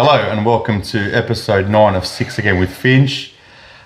Hello and welcome to episode 9 of 6 again with Finch.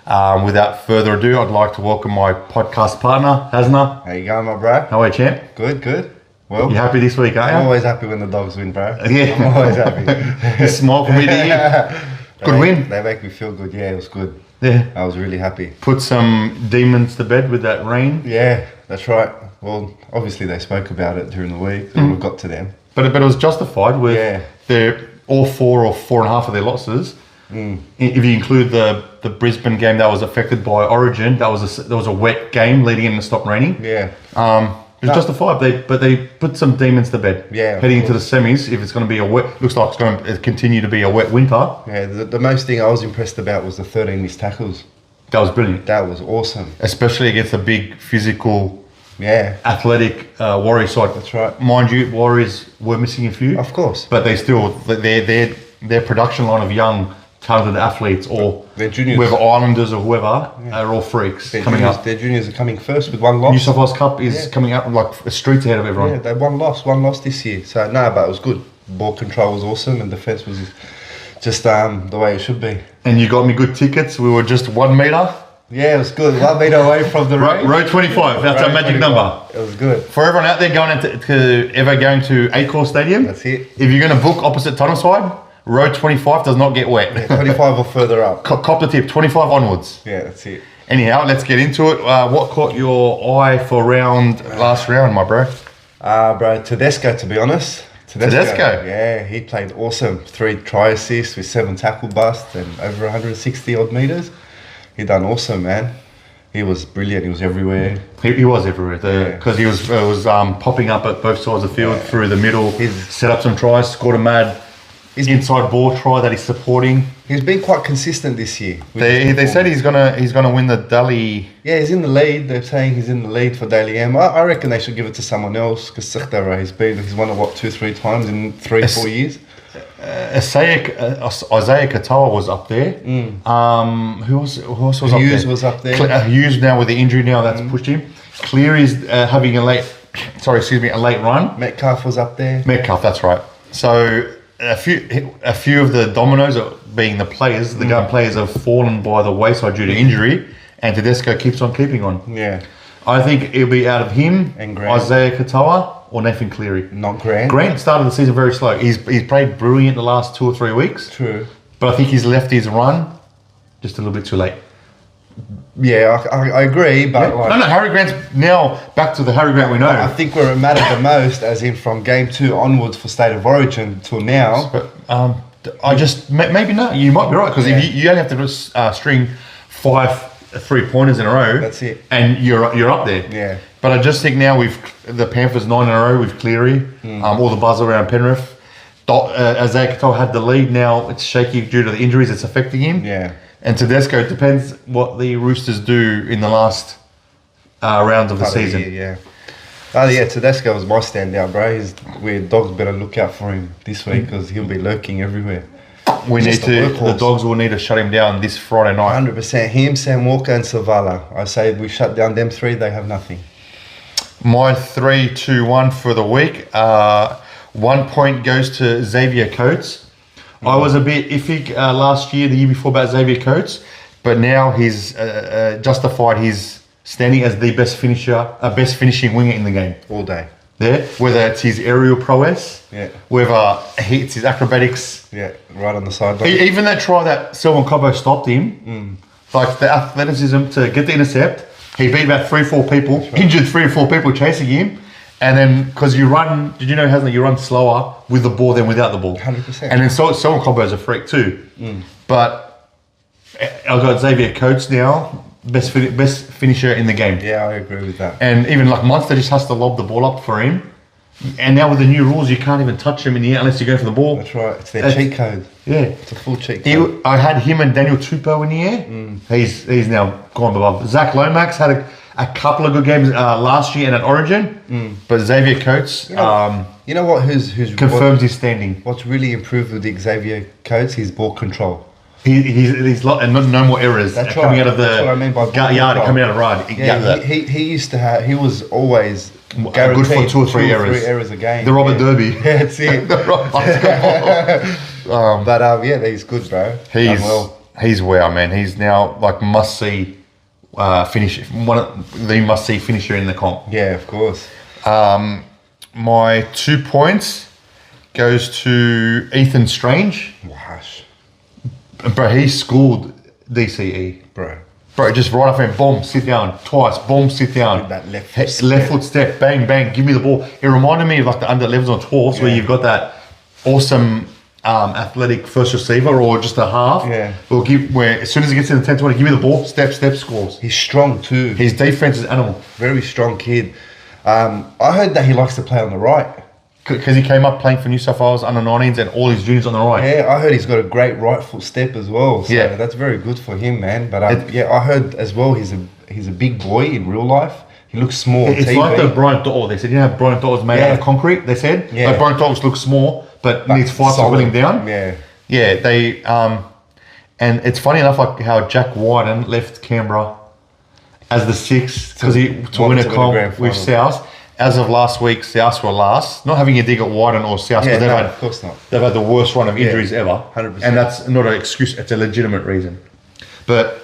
Without further ado, I'd like to welcome my podcast partner, Hazna. How you going, my bro? How are you, champ? Good. Well, You happy this week, are you? I'm always happy when the Dogs win, bro. Yeah. I'm always happy. Smile for me to hear. Good win. They make me feel good. Yeah, it was good. Yeah. I was really happy. Put some demons to bed with that rain. Yeah, that's right. Well, obviously they spoke about it during the week and we got to them. But it was justified with their all 4 or 4.5 of their losses. If you include the Brisbane game that was affected by Origin, that was a wet game leading in to stop raining. Yeah. It was justified, but they put some demons to bed. Yeah. Heading into the semis, if it's going to be looks like it's going to continue to be a wet winter. Yeah. The most thing I was impressed about was the 13 missed tackles. That was brilliant. That was awesome. Especially against a big physical, athletic Warriors side. That's right. Mind you, Warriors were missing a few. Of course. But they still, their production line of young, talented athletes, or their juniors, whether Islanders or whoever, are all freaks coming up. Their juniors are coming first with one loss. New South Wales Cup is coming up like streets ahead of everyone. Yeah, they one loss this year. So no, but it was good. Ball control was awesome and defence was just the way it should be. And you got me good tickets. We were just 1 metre. Yeah, it was good. 1 metre away from the rain. Row 25. That's our magic 25. number. It was good. For everyone out there going to Acor Stadium, that's it. If you're going to book opposite tunnel side, row 25 does not get wet. Yeah, 25 or further up. Cop the tip, 25 onwards. Yeah, that's it. Anyhow, let's get into it. What caught your eye for last round, my bro? Bro, Tedesco, to be honest. Tedesco? Yeah, he played awesome. 3 try assists with 7 tackle busts and over 160 odd metres. He done awesome, man. He was brilliant. He was everywhere. He was everywhere because he was popping up at both sides of the field through the middle. He's set up some tries, scored a mad inside ball try that he's supporting. He's been quite consistent this year. They said he's gonna win the Daly. Yeah, he's in the lead. They're saying he's in the lead for Daly M. I reckon they should give it to someone else because he's won it 2-3 times in 3-4 years. Isaiah Katoa was up there. Who else was up there? Hughes was up there. Hughes now with the injury that's pushed him. Cleary's having a late run. Metcalf was up there. Metcalf, that's right. So a few of the dominoes, being the players, the gun players, have fallen by the wayside due to injury, and Tedesco keeps on keeping on. Yeah. I think it'll be out of him, and Grant. Isaiah Katoa, or Nathan Cleary. Not Grant. Grant started the season very slow. He's played brilliant the last 2 or 3 weeks. True. But I think he's left his run just a little bit too late. Yeah, I agree, but Harry Grant's now back to the Harry Grant we know. I think where it mattered the most, as in from game 2 onwards for State of Origin till now. But I just maybe not. You might be right because if you only have to string 5 3-pointers in a row. That's it. And you're up there. Yeah. But I just think now the Panthers 9 in a row with Cleary, all the buzz around Penrith. Isaiah Katoa had the lead. Now it's shaky due to the injuries. It's affecting him. Yeah. And Tedesco, it depends what the Roosters do in the last rounds of the season. Tedesco was my standout, bro. Dogs better look out for him this week because he'll be lurking everywhere. The Dogs will need to shut him down this Friday night. 100%. Him, Sam Walker and Savala. I say we shut down them 3, they have nothing. My 3-2-1 for the week. 1 point goes to Xavier Coates. I was a bit iffy last year, the year before, about Xavier Coates, but now he's justified his standing as the best finishing winger in the game. All day. Yeah, whether it's his aerial prowess, whether it's his acrobatics. Yeah, right on the sideline. Even that try that Selwyn Cobbo stopped him, like the athleticism to get the intercept, he beat about 3-4 people, injured 3 or 4 people chasing him. And then, because you run, did you know, Hazna, you run slower with the ball than without the ball. 100%. And then Selwyn Cobbo's a freak too. But I've got Xavier Coates now, best finisher in the game. Yeah, I agree with that. And even like Munster just has to lob the ball up for him. And now with the new rules, you can't even touch him in the air unless you go for the ball. That's right. It's their cheat code. Yeah. It's a full cheat code. I had him and Daniel Tupou in the air. He's now gone above. Zach Lomax had a couple of good games last year and at Origin, but Xavier Coates, you know what? Who's confirms his standing. What's really improved with Xavier Coates? His ball control. He's and no more errors. That's coming out of the That's what I mean by yard, coming out of ride. He used to have. He was always good for 2 or 3 errors. A game. The Robert Derby. Yeah, that's it. yeah, he's good, bro. He's wow, man. He's now like must see finish, one of the must see finisher in the comp. Yeah, of course. My 2 points goes to Ethan Strange. Wash. Bro, he schooled DCE. Bro, just right off and boom, sit down. Twice, boom, sit down. That left foot step, bang, bang, give me the ball. It reminded me of like the under 11s or 12s where you've got that awesome athletic first receiver or just a half. Yeah. Where as soon as he gets in the 10-20, give me the ball, step, scores. He's strong too. His defense is animal. Very strong kid. I heard that he likes to play on the right. Because he came up playing for New South Wales under 19s and all his juniors on the right. Yeah, I heard he's got a great right foot step as well. So yeah, that's very good for him, man. But I heard as well he's a big boy in real life. He looks small. It's TV. like the Brian Doyle. They said, you know how Brian Doyle's made out of concrete, they said? Yeah. Like Brian Doyle looks small, but needs fights to put him down. Yeah. Yeah, they... and it's funny enough like how Jack Wyden left Canberra as the 6th to win a comp with South. As of last week, South were last. Not having a dig at Wyden or South, but of course not. They've had the worst run of injuries ever. 100%. And that's not an excuse, it's a legitimate reason. But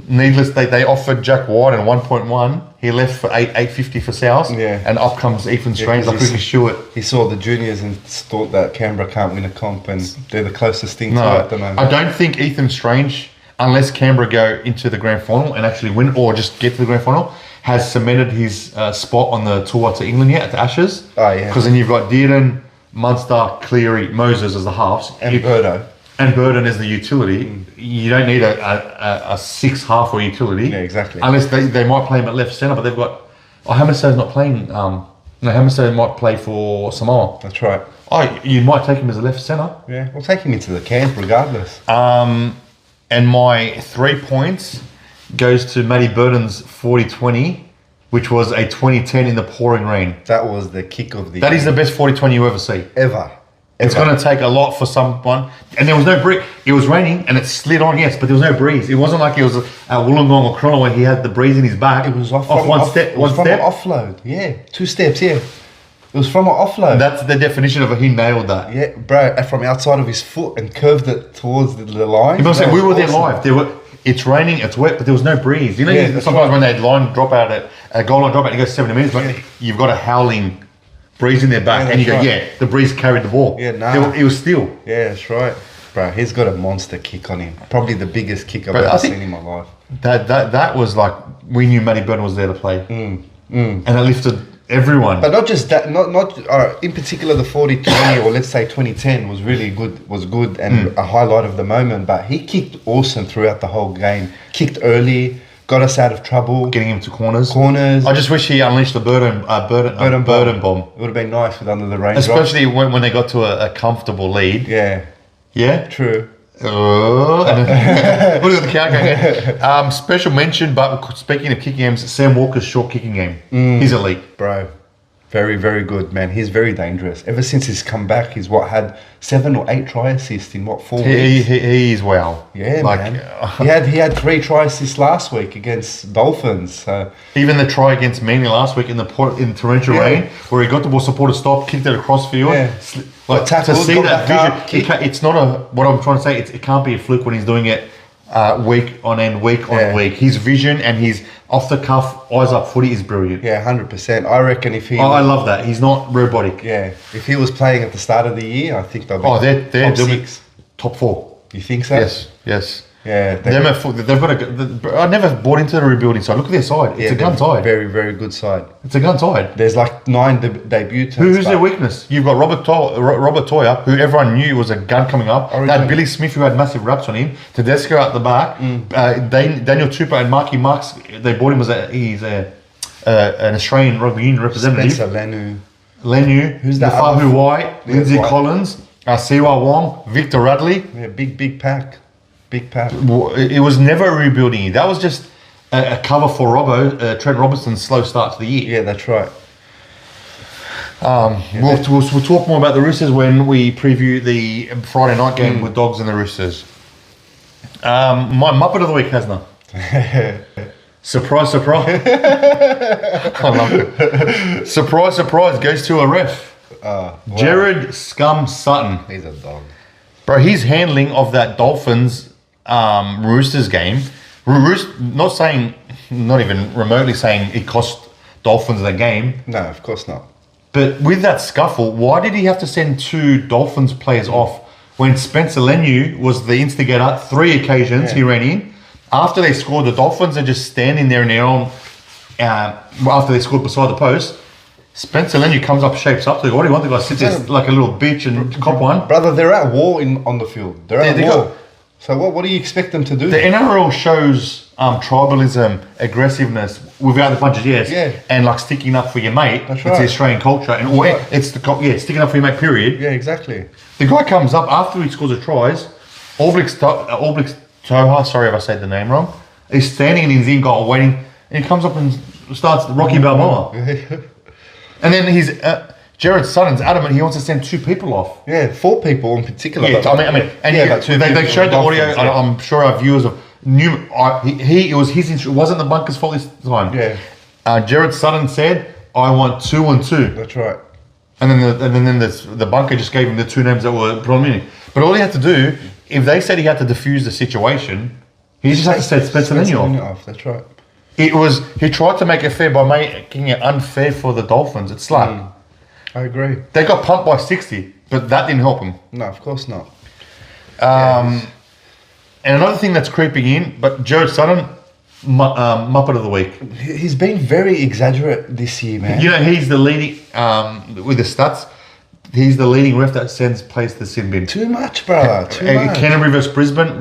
needless, they offered Jack Wyden 1.1. He left for 850 for South. Yeah. And up comes Ethan Strange like Ricky Stewart. He saw the juniors and thought that Canberra can't win a comp and they're the closest thing to it at the moment. I don't think Ethan Strange, unless Canberra go into the grand final and actually win or just get to the grand final, has cemented his spot on the tour to England yet, at the Ashes. Oh, yeah. Because then you've got Dearden, Munster, Cleary, Moses as the halves. And Burton. And Burton as the utility. You don't need a 6 half or utility. Yeah, exactly. Unless they might play him at left centre, but they've got... Oh, Hamaso's not playing... Hamaso might play for Samoa. That's right. Oh, you might take him as a left centre. Yeah, we'll take him into the camp regardless. And my 3 points goes to Matty Burton's 40-20, which was a 2010 in the pouring rain. That was the kick of the... That is the best 40-20 you ever see. Ever. It's going to take a lot for someone. And there was no breeze. It was raining and it slid on, yes, but there was no breeze. It wasn't like it was a Wollongong or Cronulla where he had the breeze in his back. It was off one step. It was from an offload. Yeah, 2 steps, yeah. It was from an offload. That's the definition of he nailed that. Yeah, bro, from outside of his foot and curved it towards the line. You must say, we were there live. It's raining, it's wet, but there was no breeze. You know, sometimes when they line drop out at a goal line drop out, it goes 70 minutes, but you've got a howling breeze in their back, and you go, the breeze carried the ball. Yeah, no. It was still. Yeah, that's right. Bro, he's got a monster kick on him. Probably the biggest kick I've ever seen in my life. That was like, we knew Matty Burton was there to play. And it lifted everyone. But not just that, in particular the 40-20 or let's say 2010 was really good and a highlight of the moment, but he kicked awesome throughout the whole game. Kicked early, got us out of trouble. Getting him to corners. I just wish he unleashed the Burton bomb. It would have been nice with under the rain. Especially when they got to a comfortable lead. Yeah. Yeah? True. Look at the count game. Special mention, but speaking of kicking games, Sam Walker's short kicking game. He's elite. Bro, very, very good, man. He's very dangerous. Ever since he's come back, he's had 7 or 8 try assists in 4 weeks? He's wow. Yeah, man. He had 3 try assists last week against Dolphins. So. Even the try against Manly last week in torrential rain, where he got the ball supported stop, kicked it across field. Yeah. To see that vision, it's not what I'm trying to say. It can't be a fluke when he's doing it week on end, week on week. His vision and his off the cuff, eyes up footy is brilliant. Yeah, 100%. I reckon if he... I love that. He's not robotic. Yeah. If he was playing at the start of the year, I think they'll be they're top 6. Top 4. You think so? Yes. Yeah. They've got I never bought into the rebuilding side. Look at their side. It's a gun side. Very, very good side. It's a gun side. There's like 9 debutants. Who's their weakness? You've got Robert Toya, who everyone knew was a gun coming up. That Billy Smith, who had massive raps on him. Tedesco at the back. Daniel Tupou and Marky Marks. They bought him as an Australian rugby union representative. Spencer Lenu. Who's that? Fahu White. Lindsay Collins. Siwa Wong. Victor Radley. Yeah, big pack. Big pack. It was never a rebuilding. That was just a cover for Trent Robinson's slow start to the year. Yeah, that's right. We'll talk more about the Roosters when we preview the Friday night game with Dogs and the Roosters. My Muppet of the Week, Hazna. Surprise. I love it. Surprise, goes to a ref. Wow. Jared Scum Sutton. He's a dog. Bro, his handling of that Dolphins Roosters game, not even remotely saying it cost Dolphins the game. No, of course not. But with that scuffle, why did he have to send 2 Dolphins players off when Spencer Leniu was the instigator? 3 occasions he ran in. After they scored, the Dolphins are just standing there in their own, after they scored beside the post. Spencer Leniu comes up, shapes up. They go, what do you want? The guy sits there like a little bitch and cop one. Brother, they're at war on the field. They're at war. So what do you expect them to do? The NRL shows tribalism, aggressiveness without the punches, and like sticking up for your mate. That's It's right. the Australian culture, and it's sticking up for your mate. Period. Yeah, exactly. The guy comes up after he scores a tries. Oblix Toha, sorry if I said the name wrong. He's standing in his in goal waiting, and he comes up and starts Rocky Balboa. And then he's Jared Sutton's adamant he wants to send 2 people off. Yeah, 4 people in particular. Yeah, they showed the audio. I'm sure our viewers knew. It was it wasn't the bunker's fault this time. Yeah. Jared Sutton said, "I want 2 and 2." That's right. And then the bunker just gave him the 2 names that were prominent. But all he had to do, if they said he had to defuse the situation, he just had to say Spencer Leniu off. That's right. He tried to make it fair by making it unfair for the Dolphins. It's like I agree. they got pumped by 60, but that didn't help them. No, of course not. And another thing that's creeping in, but Jared Sutton, Muppet of the Week. He's been very exaggerate this year, man. You know, he's the leading, with the stats, he's the leading ref that sends players to the sin bin. Too much, brother. Too much. Canterbury versus Brisbane,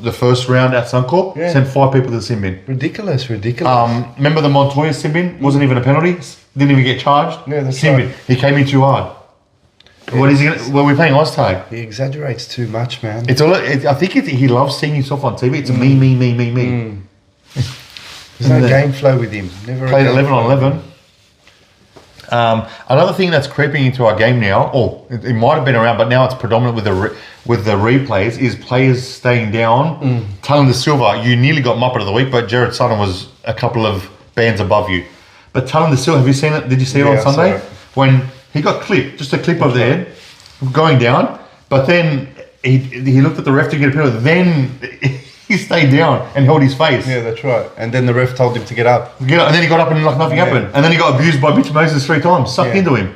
the first round at Suncorp, sent 5 people to the sin bin. Ridiculous. Remember the Montoya sin bin? Wasn't even a penalty. Didn't even get charged. Yeah, that's sin right. bin. He came in too hard. What is he gonna? Well, we're playing Oztag. He exaggerates too much, man. I think he loves seeing himself on TV. It's me. There's no game flow with him. Never Played 11 on 11. Another thing that's creeping into our game now, it might have been around, but now it's predominant with the replays, is players staying down. Talon Silva, you nearly got Muppet of the Week, but Jared Sutton was a couple of bands above you. But Talon Silva, have you seen it? Did you see it on Sunday? When he got clipped, just a clip of the head, going down, but then he looked at the ref to get a penalty, then he stayed down and held his face. Yeah, that's right. And then the ref told him to get up. And then he got up and like nothing happened. And then he got abused by Bitch Moses 3 times, sucked into him.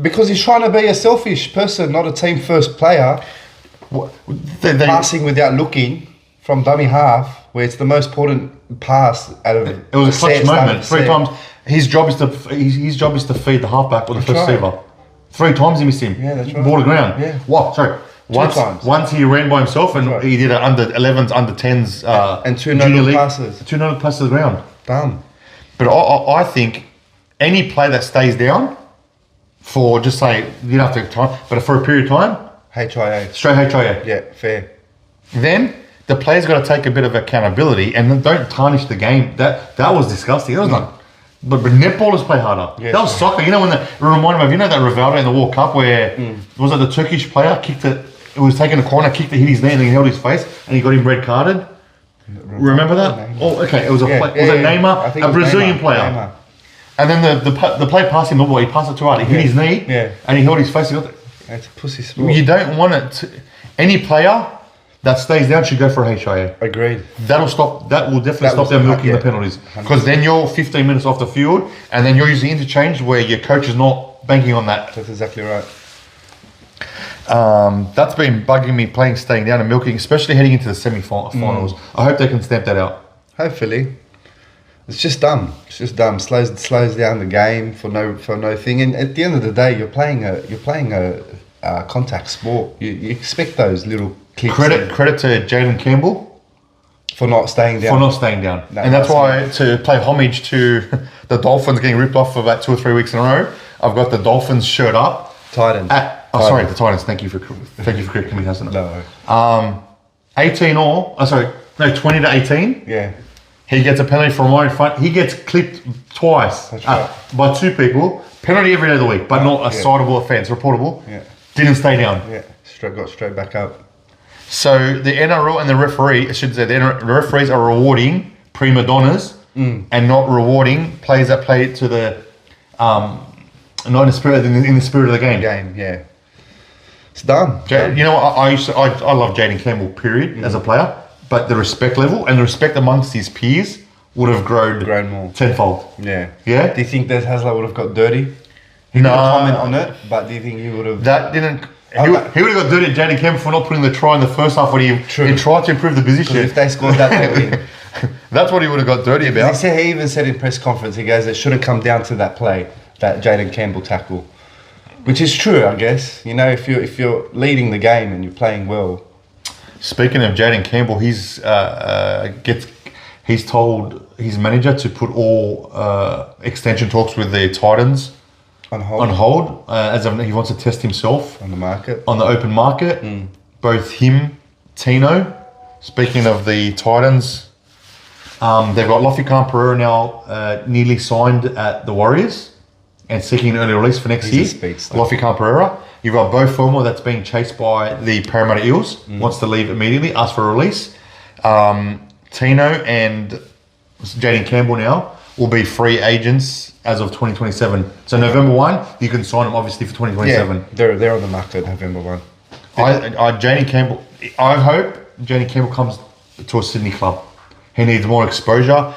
Because he's trying to be a selfish person, not a team first player. Passing without looking from dummy half, where it's the most important pass out of it was a clutch moment. 3 times. His job is to feed the halfback or the first receiver. 3 times he missed him. Yeah, that's right. Ball to ground. Yeah. What? Sorry. Once he ran by himself and he did an under 11s, under 10s, and 2 no-look passes. 2 no-look passes to the ground. Done. But I think any player that stays down for just say you don't have to time, but for a period of time, HIA. Straight HIA. Yeah, fair. Then the player's got to take a bit of accountability and don't tarnish the game. That was disgusting. It was like. But netballers play harder. Yeah, that was soccer. You know when it reminded me of that Rivaldo in the World Cup where was it the Turkish player kicked it? It was taking a corner, kicked it, hit his knee, and he held his face, and he got him red carded. Remember that? Neymar. Oh, okay. It was was it Neymar, a Brazilian player. Neymar. And then the player passed him the ball. He passed it too hard. He hit his knee, and he held his face. It's a pussy sport. You don't want it. Any player that stays down should go for a HIA. Agreed. That will definitely stop them milking the penalties. Because then you're 15 minutes off the field and then you're using interchange where your coach is not banking on that. That's exactly right. That's been bugging me playing staying down and milking, especially heading into the semi-finals. I hope they can stamp that out. Hopefully. It's just dumb. Slows down the game for no thing. And at the end of the day, you're playing a contact sport. You expect those little kicks. Credit to Jaden Campbell for not staying down. No, and that's why, to pay homage to the Dolphins getting ripped off for about 2 or 3 weeks in a row, I've got the Dolphins shirt up. Titans. Sorry, the Titans. Thank you for correcting me, Hazna. No. 20 to 18. Yeah. He gets a penalty from right in front. He gets clipped twice by 2 people. Penalty every day of the week, but not a citable offence, reportable. Yeah. Didn't stay down. Yeah. Got straight back up. So the NRL and the referee, I should say, the referees are rewarding prima donnas and not rewarding players that play to the not in the spirit of the game. Yeah. It's done. You know, I love Jaden Campbell, period, as a player. But the respect level and the respect amongst his peers would have grown more tenfold. Yeah. Yeah? Do you think that Hazna would have got dirty? He No. didn't comment on it, but do you think he would have... That didn't... He would have got dirty at Jaden Campbell for not putting the try in the first half when he tried to improve the position. If they scored that, they win. That's what he would have got dirty about. He even said in press conference, he goes, it shouldn't come down to that play, that Jaden Campbell tackle. Which is true, I guess. You know, if you're leading the game and you're playing well. Speaking of Jaden Campbell, he's told his manager to put all extension talks with the Titans on hold, as he wants to test himself on the market, on the open market. Both him, Tino. Speaking of the Titans, they've got Lofican Pereira now nearly signed at the Warriors and seeking an early release for next year. Lofican Pereira. You've got Bo Fulmer that's being chased by the Parramatta Eels, wants to leave immediately, ask for a release. Tino and Jaden Campbell now will be free agents as of 2027. So November 1, you can sign them obviously for 2027. Yeah, they're on the market November 1. Jaden Campbell, I hope Jaden Campbell comes to a Sydney club. He needs more exposure.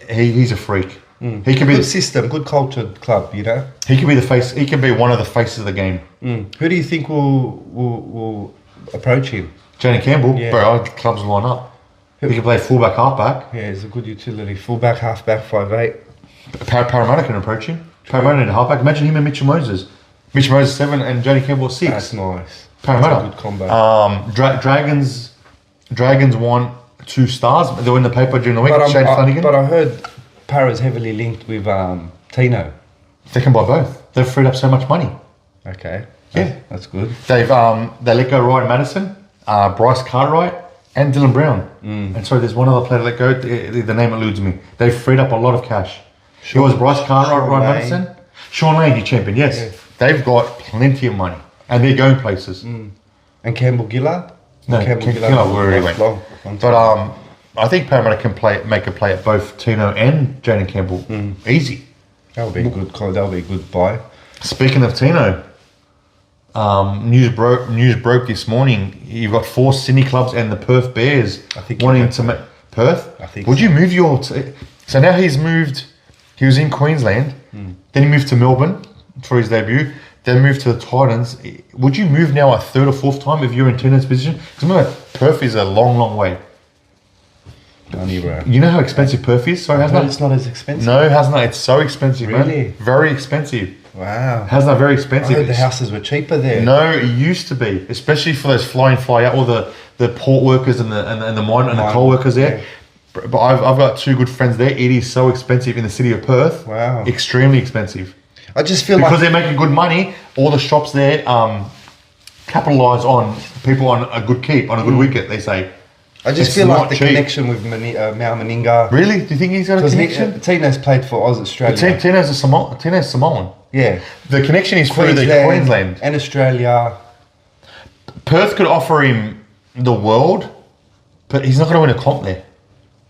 He's a freak. He can be good system, good cultured club, you know. He can be the face. He can be one of the faces of the game. Who do you think will approach him? Jaden Campbell. Yeah. Bro, our clubs line up. He can play fullback, halfback. Yeah, he's a good utility. Fullback, halfback, 5'8". Parramatta can approach him. Parramatta need a halfback. Imagine him and Mitchell Moses. Mitchell Moses 7 and Jaden Campbell 6. That's nice. Parramatta. That's a good combo. Dragons won 2 stars. They were in the paper during the week. But I heard Para's heavily linked with Tino. They can buy both. They've freed up so much money. Okay. Yeah. That's good. They let go Ryan Madison, Bryce Cartwright, and Dylan Brown. And sorry, there's one other player that let go. The name eludes me. They've freed up a lot of cash. It was Bryce Cartwright, Ryan Madison. Sean Lane, your champion, yes. Yeah. They've got plenty of money. And they're going places. And Campbell Gillard? No, Campbell Gillard already went. But I think Parramatta can make a play at both Tino and Jaden Campbell. Easy. That'll be a good call. That'll be a good buy. Speaking of Tino, news broke this morning. You've got 4 Sydney clubs and the Perth Bears wanting to make Perth. I think. Would you move your? So now he's moved. He was in Queensland. Then he moved to Melbourne for his debut. Then moved to the Titans. Would you move now a 3rd or 4th time if you're in Tino's position? Because remember, Perth is a long way. Money, bro. You know how expensive Perth is? Sorry, Hazna? It's not as expensive. No, Hazna, it's so expensive, really? Man. Very expensive. Wow. Hazna, very expensive. I heard the houses were cheaper there. No, it used to be, especially for those fly in, fly out, all the port workers and the mine and the coal workers there. Yeah. But I've got 2 good friends there. It is so expensive in the city of Perth. Wow. Extremely expensive. I just feel because they're making good money, all the shops there capitalise on people on a good keep, on a good wicket, they say. I just feel like the connection with Mal Meninga. Really? Do you think he's got a connection? Tino's played for Oz Australia. Tino's Samoan. Yeah. The connection is through the Queensland. And Australia. Perth could offer him the world, but he's not going to win a comp there.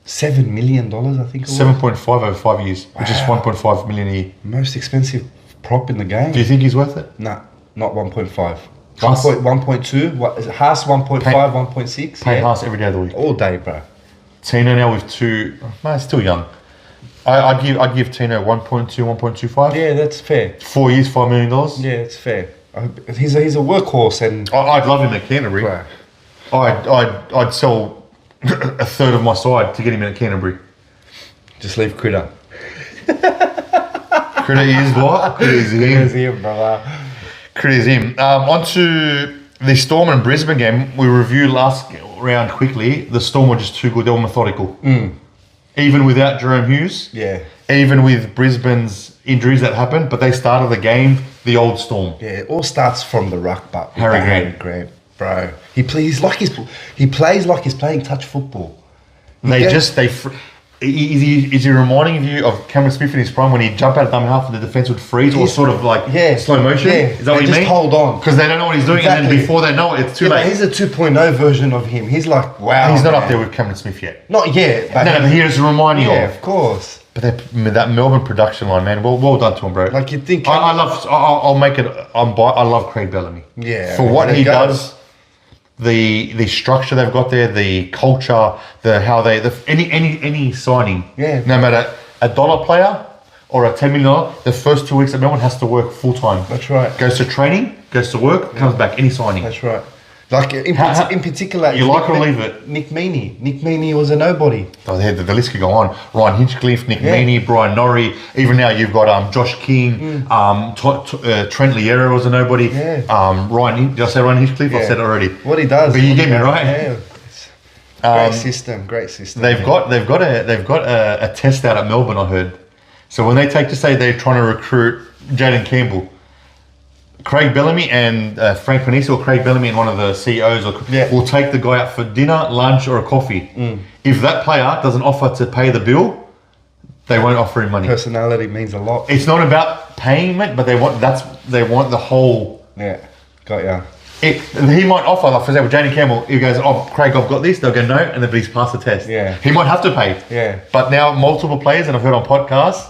$7 million, I think it was. 7.5 over 5 years, which is 1.5 million a year. Most expensive prop in the game. Do you think he's worth it? Nah, not 1.5. 1.2. What is it? Haas 1.5, 1.6. Pay Haas every day of the week. All day, bro. Tino now with 2. Man, still young. I'd give Tino 1.2, 1.25. Yeah, that's fair. 4 years, $5 million. Yeah, it's fair. He's a workhorse, and I'd love him at Canterbury. Right. I'd sell a third of my side to get him in at Canterbury. Just leave Critter. Critter is what? Critter is him. Critter is him, brother. Critter is him. On to the Storm and Brisbane game. We reviewed last round quickly. The Storm were just too good. They were methodical. Even without Jerome Hughes. Yeah. Even with Brisbane's injuries that happened, but they started the game the old Storm. Yeah, it all starts from the ruck, but Harry Grant. Bro, he plays like he's playing touch football. Is he reminding you of Cameron Smith in his prime when he'd jump out of dumb half and the defense would freeze, or sort of like slow motion? Yeah, is that what you mean? Just hold on because they don't know what he's doing, and then before they know it, it's too late. He's a 2.0 version of him. He's like, wow. He's not up there with Cameron Smith yet. Not yet. But he is reminding of. Yeah, of course. But that Melbourne production line, man, well done to him, bro. Like you'd think. I'll make it. I love Craig Bellamy. Yeah. For what he does, the structure they've got there, the culture, any signing. Yeah. No matter a dollar player or a $10 million, the first 2 weeks at Melbourne has to work full time. That's right. Goes to training, goes to work, comes back. Any signing. That's right. Like in particular, you like it or leave it? Nick Meaney was a nobody. Oh, the list could go on. Ryan Hinchcliffe, Nick Meaney, Brian Norrie. Even now you've got Josh King, Trent Liero was a nobody. Yeah. Did I say Ryan Hinchcliffe? I said it already. What he does. But you get me right. Yeah. Great system. They've got a test out at Melbourne, I heard. So when they take to say they're trying to recruit Jaden Campbell, Craig Bellamy and Frank Panisi, or Craig Bellamy and one of the CEOs will take the guy out for dinner, lunch, or a coffee. If that player doesn't offer to pay the bill, they won't offer him money. Personality means a lot. It's not about payment, but they want the whole. Yeah, got ya. He might offer, like for example, Jaden Campbell. He goes, "Oh, Craig, I've got this." They'll go, "No," and then he's passed the test. Yeah. He might have to pay. Yeah. But now multiple players, and I've heard on podcasts,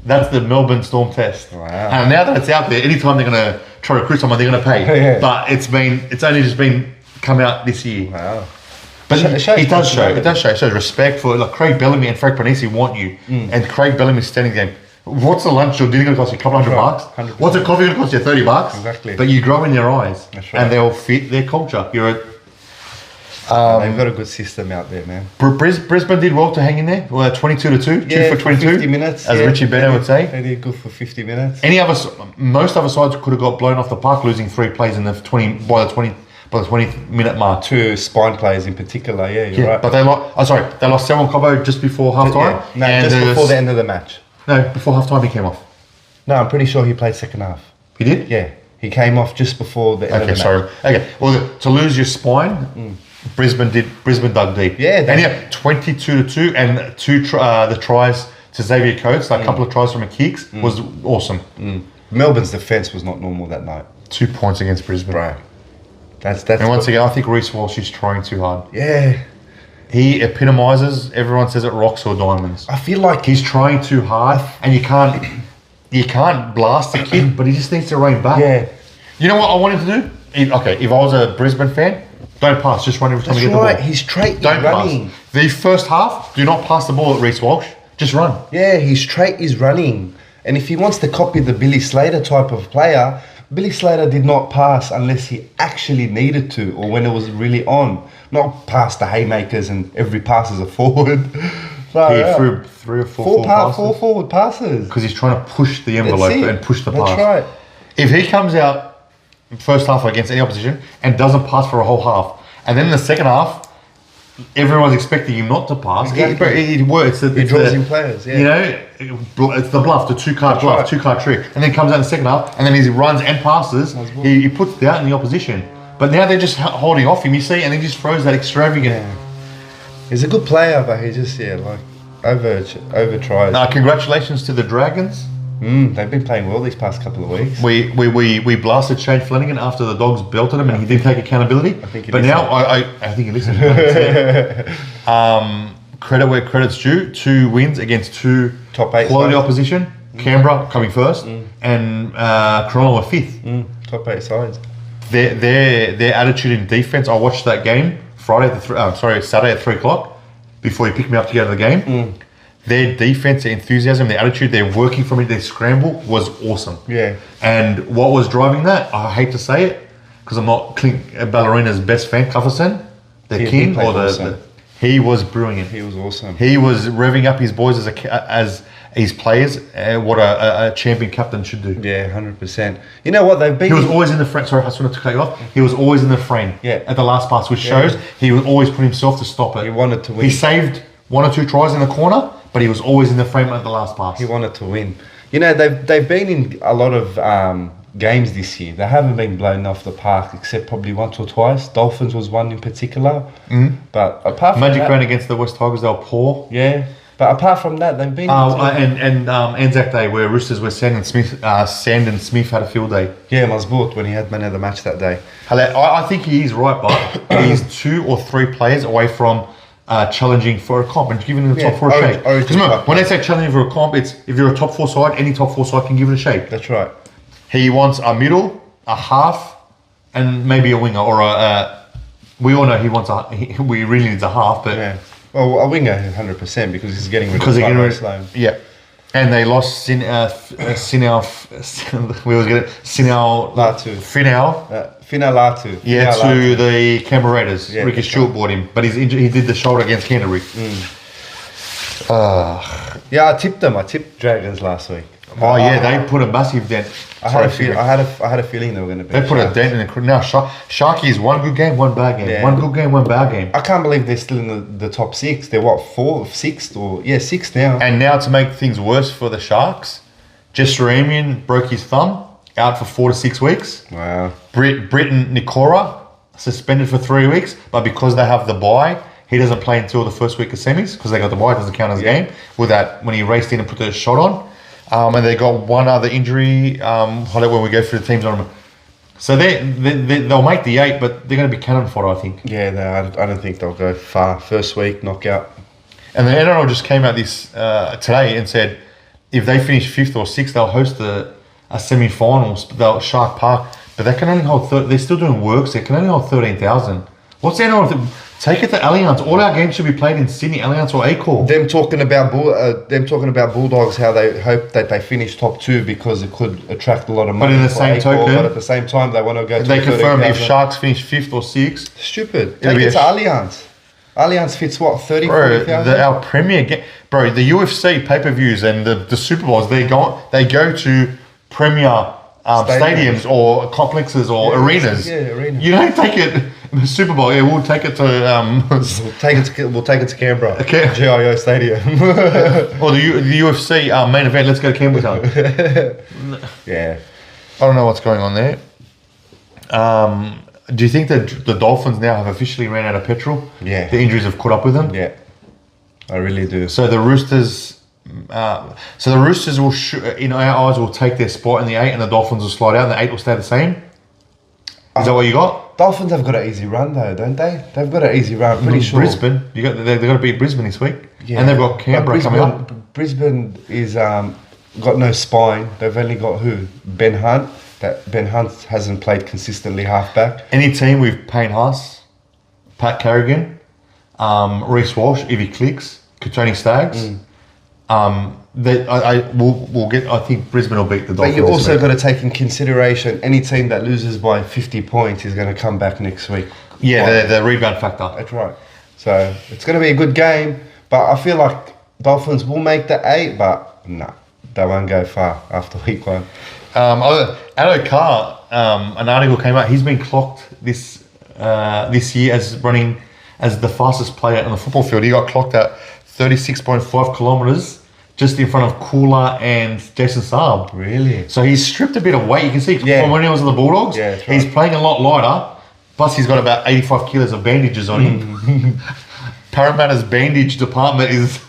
that's the Melbourne Storm test. Wow. And now that it's out there, anytime they're going to try to recruit someone, they're going to pay. Yeah. But it's only just been come out this year. Wow. But it does show. It shows respect for, like, Craig Bellamy and Frank Panisi want you, and Craig Bellamy's standing there. What's the lunch or dinner going to cost you? A couple $100? 100%. What's a coffee going to cost you? $30? Exactly. But you grow in their eyes, That's right. and they'll fit their culture. They've got a good system out there, man. Brisbane did well to hang in there. Well, 22-2, 2 for 22, 50 minutes, as Richie Beno would say. They did good for 50 minutes. Most other sides could have got blown off the park, losing 3 plays in the 20-minute mark. 2 spine players in particular, you're right. But they lost Selwyn Cobbo just before half time. Just before the end of the match. No, before half time he came off. No, I'm pretty sure he played second half. He did? Yeah, he came off just before the end of the match. Okay, well, to lose your spine, Brisbane dug deep. Yeah, and 22-2, and the tries to Xavier Coates, like a couple of tries from a kicks, was awesome. Melbourne's defence was not normal that night. 2 points against Brisbane. Right. That's and once again, I think Reece Walsh is trying too hard. Yeah. He epitomises, everyone says it, rocks or diamonds. I feel like he's trying too hard, and you can't blast the kid, but he just needs to rein back. Yeah. You know what I want him to do? If I was a Brisbane fan, don't pass, just run every time you get the ball. His trait is don't running. Pass. The first half, do not pass the ball at Reece Walsh, just run. Yeah, his trait is running. And if he wants to copy the Billy Slater type of player, Billy Slater did not pass unless he actually needed to, or when it was really on. Not pass the haymakers and every pass is a forward. He threw 3 or 4 four forward passes. Because he's trying to push the envelope and push the pass. That's right. If he comes out first half against any opposition and doesn't pass for a whole half, and then in the second half, everyone's expecting him not to pass. Exactly. It works. He draws in players, yeah. You know, it's the bluff, the 2-card bluff, right. 2-card trick. And then comes out in the second half, and then he runs and passes, he puts doubt in the opposition. But now they're just holding off him, you see, and he just throws that extravagant. Yeah. He's a good player, but he just, over tries. Congratulations to the Dragons. They've been playing well these past couple of weeks. We blasted Shane Flanagan after the Dogs belted him, and he didn't take accountability. I think he listened. Credit where credit's due. 2 wins against 2 top 8 quality opposition. Canberra coming first, and Cronulla were 5th. Top 8 sides. Their attitude in defense. I watched that game Saturday at 3 o'clock before you picked me up to go to the game. Their defense, their enthusiasm, their attitude, their working from it, their scramble was awesome. Yeah. And what was driving that? I hate to say it because I'm not Clint Ballerina's best fan, Cufferson, he was brilliant. He was awesome. He was revving up his boys as his players. What a champion captain should do. Yeah, 100%. You know what they've been? He was always in the front. Sorry, I just wanted to cut you off. He was always in the frame. Yeah. At the last pass, which shows he would always put himself to stop it. He wanted to win. He saved 1 or 2 tries in the corner, but he was always in the frame at the last pass. He wanted to win. You know, they've been in a lot of games this year. They haven't been blown off the park except probably once or twice. Dolphins was one in particular. But apart from Magic that, Round against the West Tigers, they were poor. Yeah. But apart from that, they've been... and Anzac Day, where Roosters were Sand and Smith had a field day. Yeah, Masbourt, when he had man of the match that day. I think he is right, but he's 2 or 3 players away from challenging for a comp and giving it a top 4 Origin- shake. Origin Because remember, Cup. when they say challenging for a comp, it's if you're a top 4 side, any top 4 side can give it a shake. That's right. He wants a middle, a half, and maybe a winger or a. We all know he wants we really needs a half, but Yeah. Well, a winger 100% because he's getting rid because of they're getting Sloan. yeah, and they lost Sinal. We always get it. Sinal Latu. Finau. Finalatu. Yeah, to the Canberra Raiders. Yeah, Ricky that's Stewart bought him, but he's injured. He did the shoulder against Canterbury. Yeah, I tipped them. I tipped Dragons last week. Oh yeah, they put a massive dent. I had a feeling they were going to be. They put a dent in the now. Sharky is one good game, one bad game. Yeah. One good game, one bad game. I can't believe they're still in the top 6. They're what, 6th or 6th now. And now to make things worse for the Sharks, Jesramian broke his thumb, out for 4 to 6 weeks. Wow. Britton Nikora suspended for 3 weeks, but because they have the bye, he doesn't play until the first week of semis because they got the bye. It doesn't count as a game. With that, when he raced in and put the shot on, and they got one other injury. When we go through the teams on them, so they'll make the 8, but they're going to be cannon fodder, I think. Yeah, I don't think they'll go far. First week knockout. And the NRL just came out this today and said if they finish 5th or 6th, they'll host a semi-final. They'll Shark Park, but they can only hold. They're still doing works. They can only hold 13,000. What's the NRL? Take it to Allianz. All our games should be played in Sydney, Allianz or Acor. Them talking about Bulldogs, how they hope that they finish top 2 because it could attract a lot of money. But in the same token, but at the same time, they want to go. They to confirmed if 13,000. Sharks finish 5th or 6th. Stupid. Take it to Allianz. Allianz fits what, 30, Bro, 40,000? our premier game, bro. The UFC pay-per-views and the Super Bowls, they go to premier stadiums or complexes or arenas. Yeah, arenas. You don't take it Super Bowl. Yeah, we'll take it to We'll take it to Canberra. Okay. GIO Stadium. or the UFC main event. Let's go to Campbelltown. Yeah. I don't know what's going on there. Do you think that the Dolphins now have officially ran out of petrol? Yeah. The injuries have caught up with them. Yeah. I really do. So the Roosters. Will, in our eyes, will take their spot in the 8, and the Dolphins will slide out, and the 8 will stay the same. Is that what you got? Dolphins have got an easy run though, don't they? They've got an easy run. Pretty sure. Brisbane. They've got to beat Brisbane this week, and they've got Canberra coming up. Brisbane is got no spine. They've only got who? Ben Hunt. That Ben Hunt hasn't played consistently halfback. Any team with Payne Haas, Pat Carrigan, Reece Walsh, if he clicks, Tony Staggs. We'll get. I think Brisbane will beat the Dolphins. But you also got to take in consideration any team that loses by 50 points is going to come back next week. Yeah, the rebound factor. That's right. So it's going to be a good game, but I feel like Dolphins will make the 8, but no, they won't go far after week 1. Addo Carr, an article came out. He's been clocked this year as running as the fastest player on the football field. He got clocked at 36.5 kilometers just in front of Kula and Jason Saab. Really? So he's stripped a bit of weight. You can see from when he was in the Bulldogs. Yeah, that's right. He's playing a lot lighter. Plus, he's got about 85 kilos of bandages on him. Parramatta's bandage department is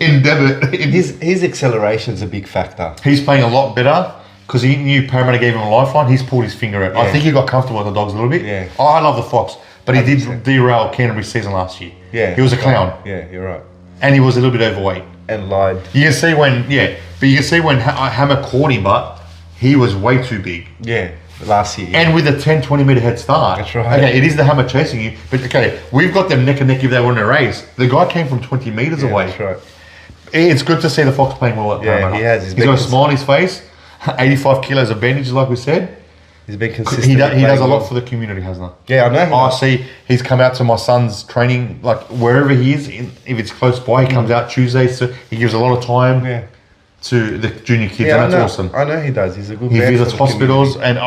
in debit. His acceleration's a big factor. He's playing a lot better because he knew Parramatta gave him a lifeline. He's pulled his finger out. Yeah. I think he got comfortable with the Dogs a little bit. Yeah. Oh, I love the Fox, but he did derail Canterbury's season last year. Yeah. He was a clown. Yeah, you're right. And he was a little bit overweight. And lied. You can see when Hammer caught him, but he was way too big. Yeah, last year. And with a 10-20 metre head start. That's right. Okay, it is the Hammer chasing you, but okay, we've got them neck and neck if they were in a race. The guy came from 20 metres away. That's right. It's good to see the Fox playing well at Parramatta. He has. He's got a smile on his face, 85 kilos of bandages, like we said. He's been consistent. He does a lot for the community, Hazna. Yeah, I know. I see he's come out to my son's training, like wherever he is, if it's close by, he comes out Tuesdays. So he gives a lot of time to the junior kids, and that's awesome. I know he does. He's a good He man. visits hospitals, and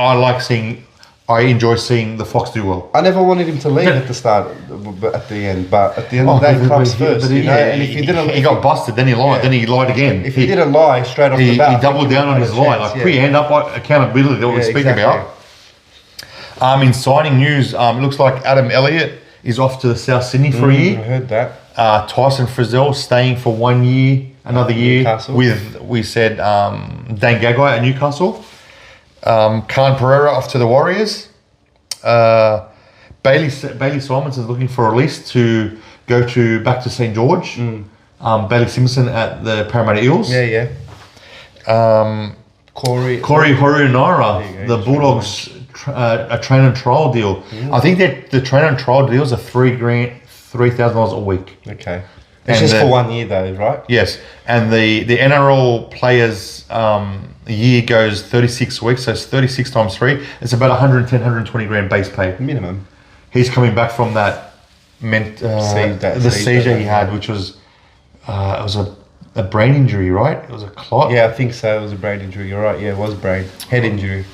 I enjoy seeing the Fox do well. I never wanted him to leave at the start, but at the end. But at the end of the day, clubs first. And if he didn't, he got busted. Then he lied. Then he lied again. If he didn't lie straight off the bat, he doubled down on his lie. Like pre-hand up accountability that we speak about. In signing news, it looks like Adam Elliott is off to the South Sydney for a year. I heard that. Tyson Frizzell staying for 1 year, another year Newcastle. with, we said, Dan Gagai at Newcastle. Khan Pereira off to the Warriors. Bailey Simons is looking for a release to go back to St. George. Bailey Simpson at the Parramatta Eels. Yeah. Corey Horunara, the Bulldogs, a train and trial deal. I think that the train and trial deals are $3,000 a week. Okay. It's just for 1 year though, right? Yes. And the NRL players year goes 36 weeks, so it's 36 times 3. It's about 110, 120 grand base pay. Minimum. He's coming back from the seizure he had, which was it was a brain injury, right? It was a clot. Yeah, I think so. It was a brain injury. You're right. Yeah, it was head injury.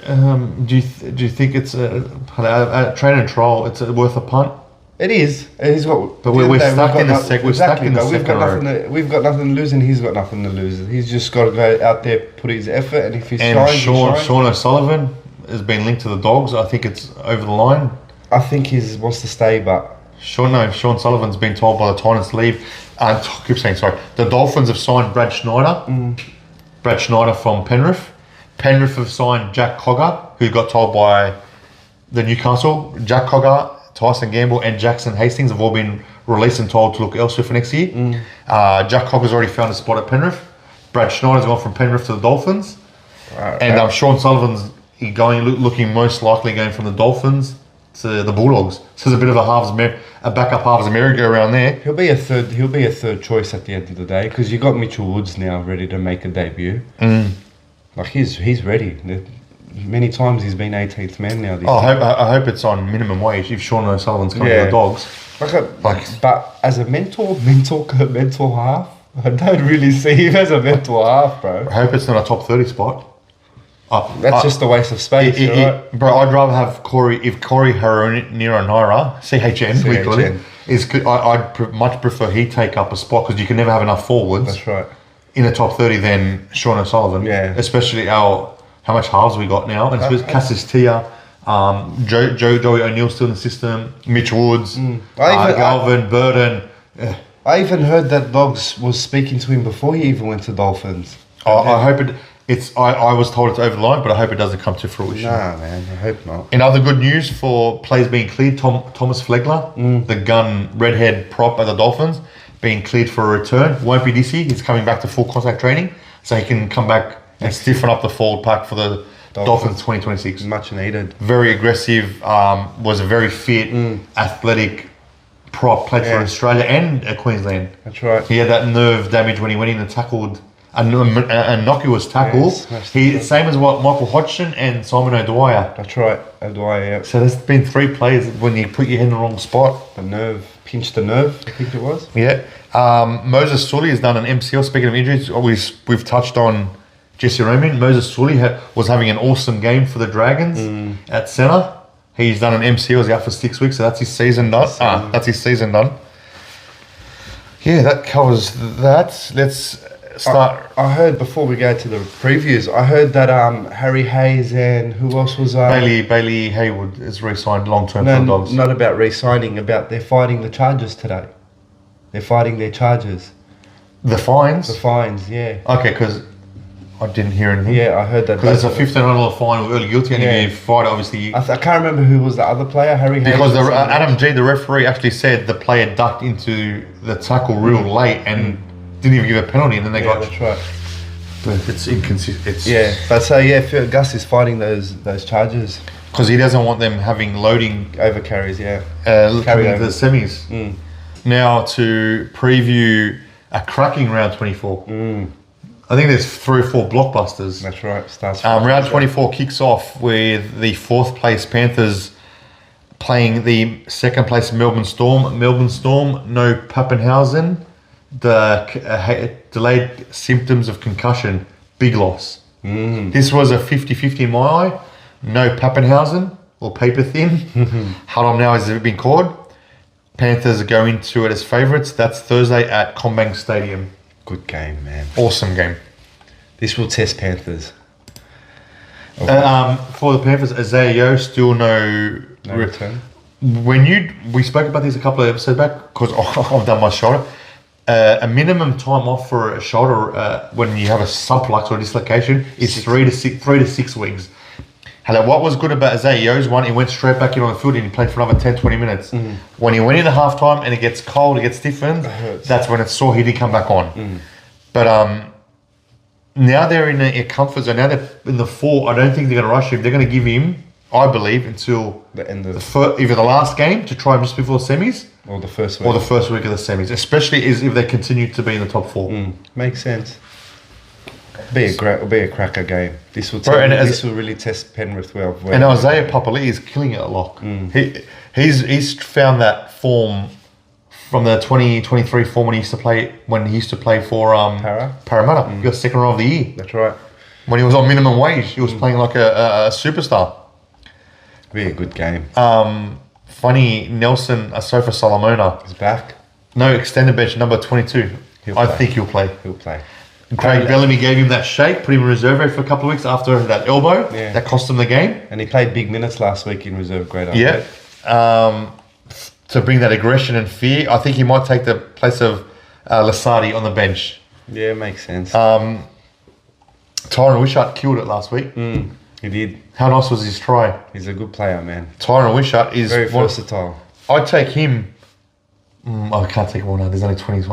Do you think it's a train and trial? It's worth a punt? It is. But we're stuck in the second row. We've got nothing to lose, and he's got nothing to lose. He's just got to go out there, put his effort, and if he's Sean O'Sullivan has been linked to the Dogs. I think it's over the line. I think he wants to stay, but Sean Sullivan's been told by the Titans to leave. I keep saying sorry. The Dolphins have signed Brad Schneider. Brad Schneider from Penrith. Penrith have signed Jack Cogger, who got told by the Newcastle. Jack Cogger, Tyson Gamble, and Jackson Hastings have all been released and told to look elsewhere for next year. Jack Cogger's already found a spot at Penrith. Brad Schneider's gone from Penrith to the Dolphins. And Sean Sullivan's looking most likely going from the Dolphins to the Bulldogs. So there's a bit of a backup halves a merry-go-round there. He'll be a third choice at the end of the day, because you got Mitchell Woods now ready to make a debut. Like he's ready. Many times he's been 18th man now. I hope it's on minimum wage if Sean O'Sullivan's coming to the Dogs. But as a mental half, I don't really see him as a mental half, bro. I hope it's not a top 30 spot. That's just a waste of space, right? Bro, I'd rather have Corey Haronira, CHN, we call it. I'd much prefer he take up a spot, because you can never have enough forwards. That's right. In the top 30 than Sean O'Sullivan. Yeah. Especially how much halves we got now. And it's Cassis Tia, Joey O'Neill still in the system, Mitch Woods, Galvin, Burton. I even heard that Dogs was speaking to him before he even went to Dolphins. I hope I was told it's over the line, but I hope it doesn't come to fruition. Nah, man, I hope not. In other good news for players being cleared, Thomas Flegler, the gun redhead prop at the Dolphins, being cleared for a return. Won't be this year. He's coming back to full contact training, so he can come back and stiffen up the forward pack for the Dolphins 2026. Much needed. Very aggressive, was a very fit, athletic prop, played for Australia and Queensland. That's right. He had that nerve damage when he went in and tackled a innocuous tackle. Same as what Michael Hodgson and Simon O'Dwyer. That's right, O'Dwyer, yeah. So there's been 3 players when you put your head in the wrong spot. The nerve, pinched the nerve, I think it was. Yeah. Moses Sully has done an MCL. Speaking of injuries, we've touched on Jesse Roman. Moses Sully was having an awesome game for the Dragons at centre. He's done an MCL. He's out for 6 weeks, so that's his season done. That's his season done. Yeah, that covers that. Let's start. I heard, before we go to the previews, I heard that Harry Hayes and who else was Bailey Haywood is re-signed long-term for the Dogs. Not about re-signing, about they're fighting the charges today. They're fighting their charges. The fines? The fines, yeah. Okay, because I didn't hear anything. Yeah, I heard that. Because it's a $1,500 fine with early guilty, and if you fight, obviously. I can't remember who was the other player, Harry Hayes. Because Adam G, the referee, actually said the player ducked into the tackle real late and didn't even give a penalty, and then they got. That's right. But it's inconsistent. Gus is fighting those charges because he doesn't want them having loading over carries. Yeah, carry over the semis. Now to preview a cracking round 24. I think there's 3 or 4 blockbusters. That's right. Starts round 24 kicks off with the 4th place Panthers playing the 2nd place Melbourne Storm. Melbourne Storm, no Pappenhausen. The delayed symptoms of concussion, big loss. This was a 50-50 in my eye. No Pappenhausen or paper thin. Huddle now has been called. Panthers go into it as favourites. That's Thursday at Combank Stadium. Good game, man. Awesome game. This will test Panthers. For the Panthers, Isaiah Yeo still no return. We spoke about this a couple of episodes back because I've done my shoulder. A minimum time off for a shoulder when you have a subluxal or dislocation is 3 to 6 weeks. Hello, what was good about Zayo's one, he went straight back in on the field and he played for another 10, 20 minutes. When he went in the halftime and it gets cold, it gets stiffened, that's when it's sore, he didn't come back on. But now they're in a comfort zone. Now they're in the 4. I don't think they're going to rush him. They're going to give him, I believe, until the end of either the last game to try him just before the semis, or the first week. Or the first week of the semis, especially if they continue to be in the top 4. Makes sense. Be a cracker game. This will this will really test Penrith well. And Isaiah Papali'i is killing it a lot. He's found that form from the 2023 form when he used to play for Parramatta. He got second row of the year. That's right. When he was on minimum wage, he was playing like a superstar. Be a good game. Funny, Nelson Asofa Solomona is back. No, extended bench number 22. I think he'll play. He'll play. Craig Bellamy gave him that shake, put him in reserve grade for a couple of weeks after that elbow. Yeah. That cost him the game. And he played big minutes last week in reserve grade. Yeah. To bring that aggression and fear, I think he might take the place of Lasardi on the bench. Yeah, makes sense. Tyron Wishart killed it last week. He did. How nice was his try? He's a good player, man. Tyron Wishart is very versatile. I'd take him. I can't take him all now. There's only 20.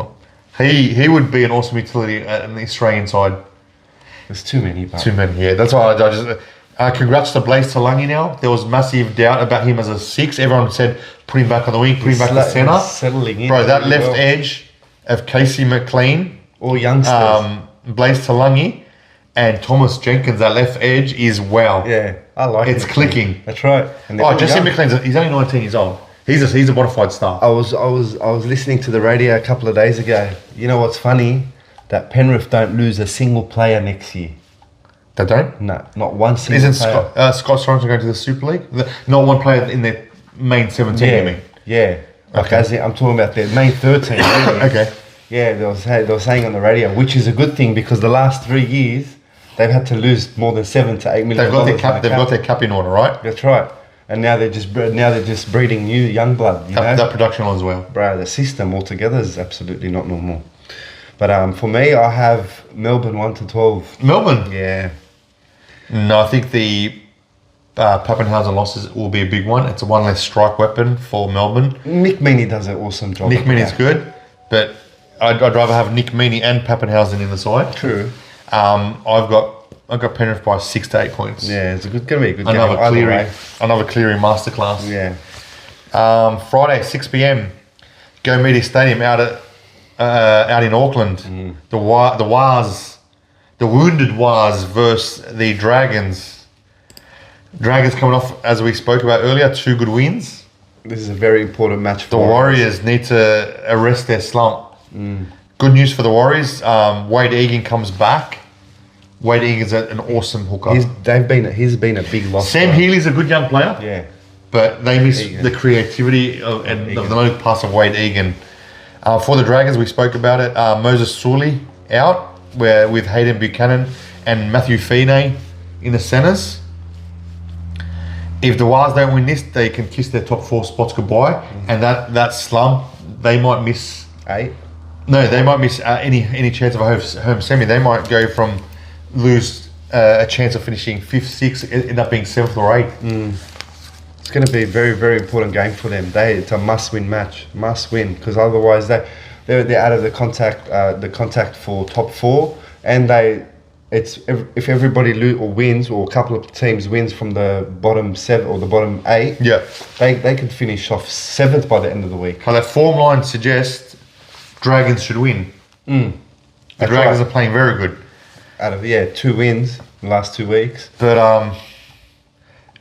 He would be an awesome utility on the Australian side. There's too many. Too many, yeah. That's why I just... congrats to Blaze Talangi now. There was massive doubt about him as a 6. Everyone said, put him back on the wing, put him back to centre. Settling in. Bro, that left edge of Casey McLean, all youngsters, Blaze Talangi, and Thomas Jenkins, that left edge is wow. Yeah, I like it. It's clicking. That's right. And Jesse McLean's, he's only 19 years old. He's a bona fide star. I was listening to the radio a couple of days ago. You know what's funny? That Penrith don't lose a single player next year. They don't? No, not one single player. Isn't Scott Sorensen going to the Super League? Not one player in their main 17, you mean? Yeah. Okay. I'm talking about their main 13. Really. Okay. Yeah, they were saying on the radio, which is a good thing because the last 3 years, they've had to lose more than $7 to $8 million. They've got their cap in order, right? That's right. And now they're just breeding new young blood. You know? That production as well. Bro, the system altogether is absolutely not normal. But for me, I have Melbourne 1-12. Melbourne? Yeah. No, I think the Pappenhausen losses will be a big one. It's a one less strike weapon for Melbourne. Nick Meaney does an awesome job. Nick Meaney's good, but I'd rather have Nick Meaney and Pappenhausen in the side. True. I've got Penrith by 6 to 8 points. Yeah, it's going to be a good game. Another Cleary masterclass. Yeah. Friday, 6 p.m. Go Media Stadium out in Auckland. The Wounded Wars versus the Dragons. Dragons coming off, as we spoke about earlier, 2 good wins. This is a very important match for the Warriors. Need to arrest their slump. Good news for the Warriors. Wade Egan comes back. Wade Egan's an awesome hooker. He's been a big loss. Sam Healy's a good young player. Yeah. But they miss the creativity and the no pass of Wade Egan. For the Dragons, we spoke about it. Moses Sully out, with Hayden Buchanan and Matthew Feeney in the centres. If the Wars don't win this, they can kiss their top 4 spots goodbye. And that slump, they might miss 8. No, they might miss any chance of a home semi. They might go from lose a chance of finishing 5th, 6th, end up being 7th or 8th. It's going to be a very, very important game for them. It's a must-win match, must-win, because otherwise they're out of the contact for top 4, and if everybody wins or a couple of teams wins from the bottom 7 or the bottom 8, they could finish off 7th by the end of the week. How that form line suggests Dragons should win. The Dragons are playing very good. Out of 2 wins in the last 2 weeks. But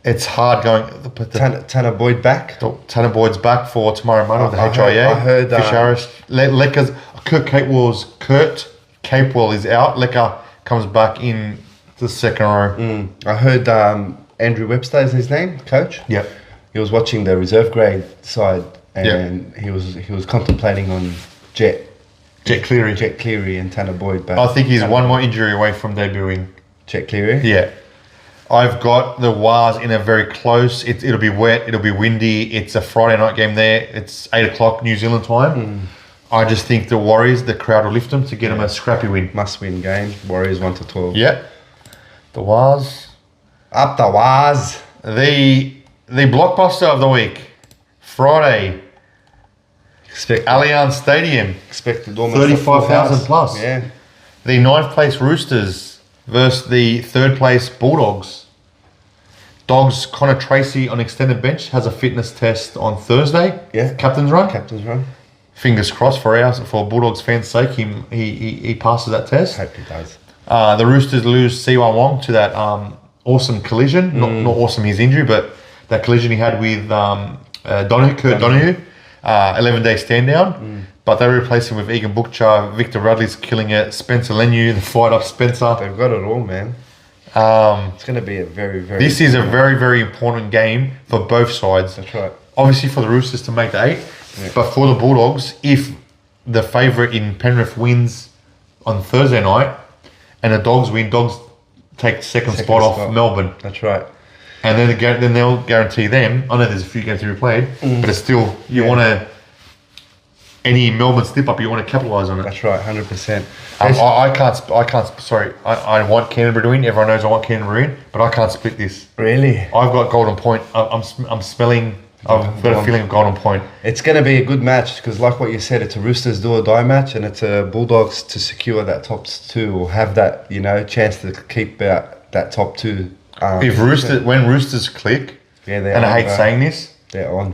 it's hard going. Tanner Boyd back. Tanner Boyd's back for tomorrow morning with the HIA. I heard Fish Harris. Lecker's Kurt Capewell is out. Lecker comes back in the second row. I heard Andrew Webster is his name, coach. Yep. He was watching the reserve grade side and he was contemplating on Jet Cleary and Tanner Boyd back. I think he's one more injury away from debuting. Jet Cleary? Yeah. I've got the Wars in a very close. It'll be wet. It'll be windy. It's a Friday night game there. It's 8 o'clock New Zealand time. I just think the Warriors, the crowd will lift them to get them a scrappy win. Must win game. Warriors 1-12. Yeah. The Wars. Up the waz. The blockbuster of the week, Friday, Allianz Stadium. Expected almost 35,000 plus. Yeah. The 9th place Roosters versus the 3rd place Bulldogs. Dogs Connor Tracy on extended bench has a fitness test on Thursday. Yeah. Captain's run. Fingers crossed for Bulldogs fans' sake, he passes that test. Hope he does. The Roosters lose Siwa Wong to that awesome collision. Not awesome his injury, but that collision he had with Kurt Donahue. 11-day stand down. But they replace him with Egan Bukchar. Victor Radley's killing it. Spencer Lenu, the fight up Spencer. They've got it all, man. It's going to be a very, very... This is a very, very important game for both sides. That's right. Obviously for the Roosters to make the 8, but for the Bulldogs, if the favourite in Penrith wins on Thursday night and the Dogs win, Dogs take second spot off Melbourne. That's right. And then they'll guarantee them. I know there's a few games to be played, but it's still, you want to... Any Melbourne slip up, you want to capitalise on it. That's right, 100%. I want Canterbury to win. Everyone knows I want Canterbury to win, but I can't split this. Really? I've got Golden Point. I'm smelling. I've got a feeling of Golden Point. It's going to be a good match because, like what you said, it's a Roosters do or die match, and it's a Bulldogs to secure that top 2 or have that chance to keep that top 2. When Roosters click, and I hate saying this, they're on.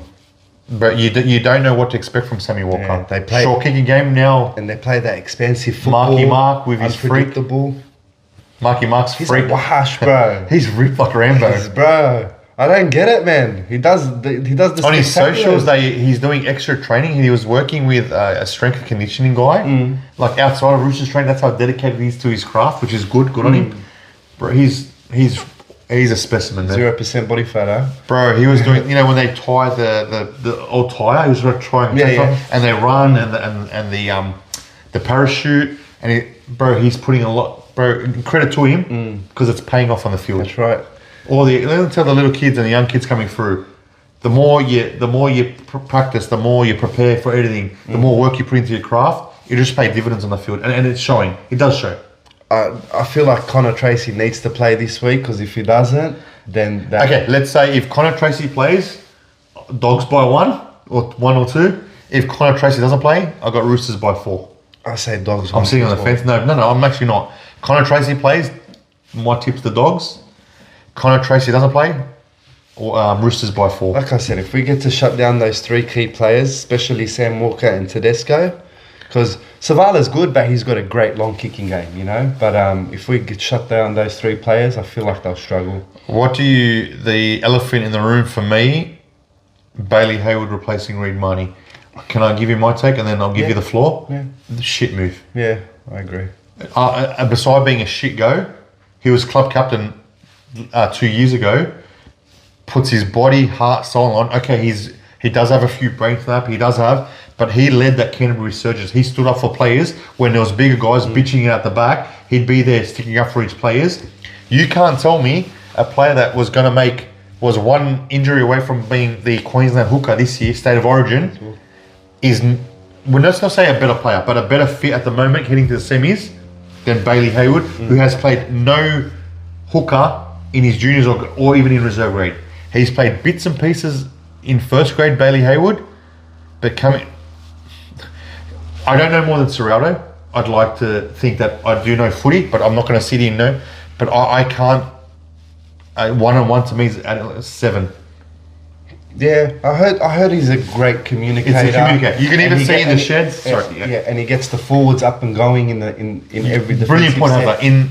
But you don't know what to expect from Sammy Walker. Yeah, they play short kicking game now, and they play that expensive football. Marky Mark with his freak. Marky Mark's He's freak. He's wash, bro. He's ripped like Rambo, bro. I don't get it, man. He does the on his socials. He's doing extra training. He was working with a strength and conditioning guy, like outside of Roosters training. That's how dedicated he is to his craft, which is good on him. Bro, he's a specimen. 0% body fat, huh? Bro, he was doing, when they tie the old tire, he was going to try and and they run and the parachute, and he's putting a lot, credit to him because it's paying off on the field. That's right. Let me tell the little kids and the young kids coming through, the more you practice, the more you prepare for editing, the more work you put into your craft, you just pay dividends on the field, and it's showing. It does show. I feel like Connor Tracy needs to play this week because if he doesn't, then okay, let's say if Connor Tracy plays, Dogs by 1 or 2. If Connor Tracy doesn't play, I got Roosters by 4. I say Dogs. I'm sitting on the fence. No, I'm actually not. Connor Tracy plays, my tip's the Dogs. Connor Tracy doesn't play, Roosters by 4. Like I said, if we get to shut down those 3 key players, especially Sam Walker and Tedesco, because Savala's good, but he's got a great long kicking game, But if we get shut down those 3 players, I feel like they'll struggle. The elephant in the room for me, Bailey Hayward replacing Reid Marnie. Can I give you my take and then I'll give you the floor? Yeah. The shit move. Yeah, I agree. Beside being a shit go, he was club captain 2 years ago, puts his body, heart, soul on. Okay, he does have a few brain snap, but he led that Canterbury resurgence. He stood up for players when there was bigger guys bitching out the back. He'd be there sticking up for his players. You can't tell me a player that was one injury away from being the Queensland hooker this year, State of Origin, let's not say a better player, but a better fit at the moment heading to the semis than Bailey Hayward, who has played no hooker in his juniors or even in reserve grade. He's played bits and pieces in first grade, Bailey Hayward, but I don't know more than Serraldo. I'd like to think that I do know footy, but I'm not going to sit here and know. But I can't. 1-on-1 to me is at 7. Yeah, I heard he's a great communicator. It's a communicator. You can even see in the sheds. And he gets the forwards up and going in every defensive brilliant point, set. Hazna. In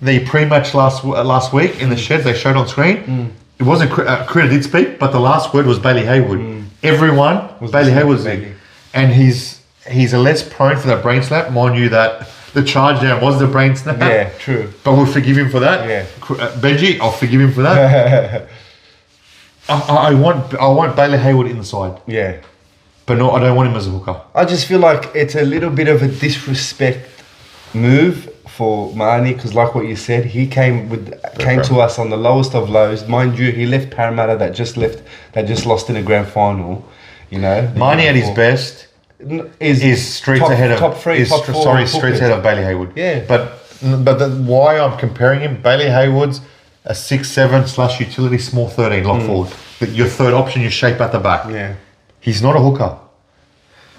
the pre-match last week in the sheds they showed on screen, it wasn't Critter did speak, but the last word was Bailey Hayward. Everyone Bailey Hayward's in, and he's a less prone for that brain slap. Mind you that the charge down was the brain snap. Yeah, true. But we'll forgive him for that. Yeah, Benji, I'll forgive him for that. I want Bailey Hayward in the side. Yeah. But no, I don't want him as a hooker. I just feel like it's a little bit of a disrespect move for Marnie because, like what you said, he came to us on the lowest of lows. Mind you, he left Parramatta that just lost in a grand final. Marnie at his best is streets ahead of top 3, top 4. Streets ahead of Bailey Hayward. Yeah. But why I'm comparing him, Bailey Hayward's a 6'7" / utility small 13 lock forward. But your third option, you shape at the back. Yeah. He's not a hooker.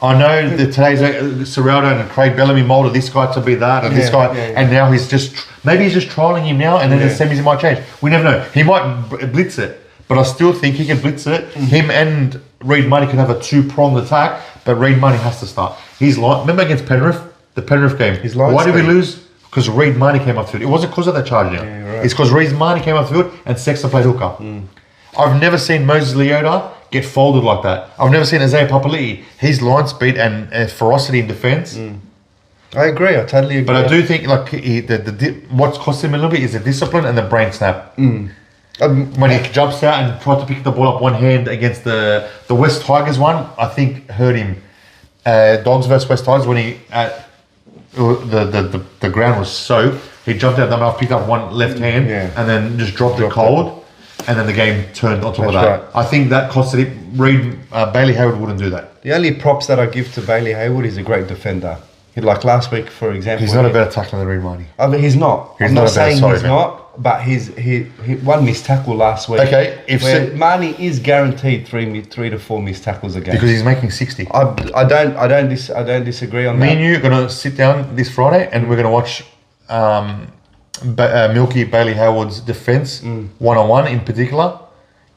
I know that today's Serraldo and Craig Bellamy moulded this guy to be that and this guy, and now he's just maybe he's just trialing him now, and then the semis might change. We never know. He might blitz it, but I still think he can blitz it. Him and Reed Money can have a two-pronged attack, but Reed Money has to start. He's like, remember against Penrith, the Penrith game. Why did we lose? Because Reed Money came up field. It wasn't because of that charge now. Yeah, right. It's because Reed Money came up field and Sexton played hooker. I've never seen Moses Leota get folded like that. I've never seen Isaiah Papali'i. His line speed and ferocity in defence. I agree. I totally agree. But I do think like what's cost him a little bit is the discipline and the brain snap. When he jumps out and tried to pick the ball up one hand against the West Tigers one, I think hurt him. Dogs versus West Tigers when he the ground was soaked. He jumped out the mouth, picked up one left hand, and then just dropped it cold. And then the game turned on top of that. Right. I think that costed it. Bailey Hayward wouldn't do that. The only props that I give to Bailey Hayward is a great defender. Like last week, for example. He's not a better tackler than Reed Money. I mean, he's not. I'm not saying he's not, but he one missed tackle last week. Okay, Marnie is guaranteed 3 to 4 missed tackles a game because he's making 60. I don't disagree on that. Me and you are gonna sit down this Friday and we're gonna watch Milky Bailey Hayward's defence 1-on-1 in particular,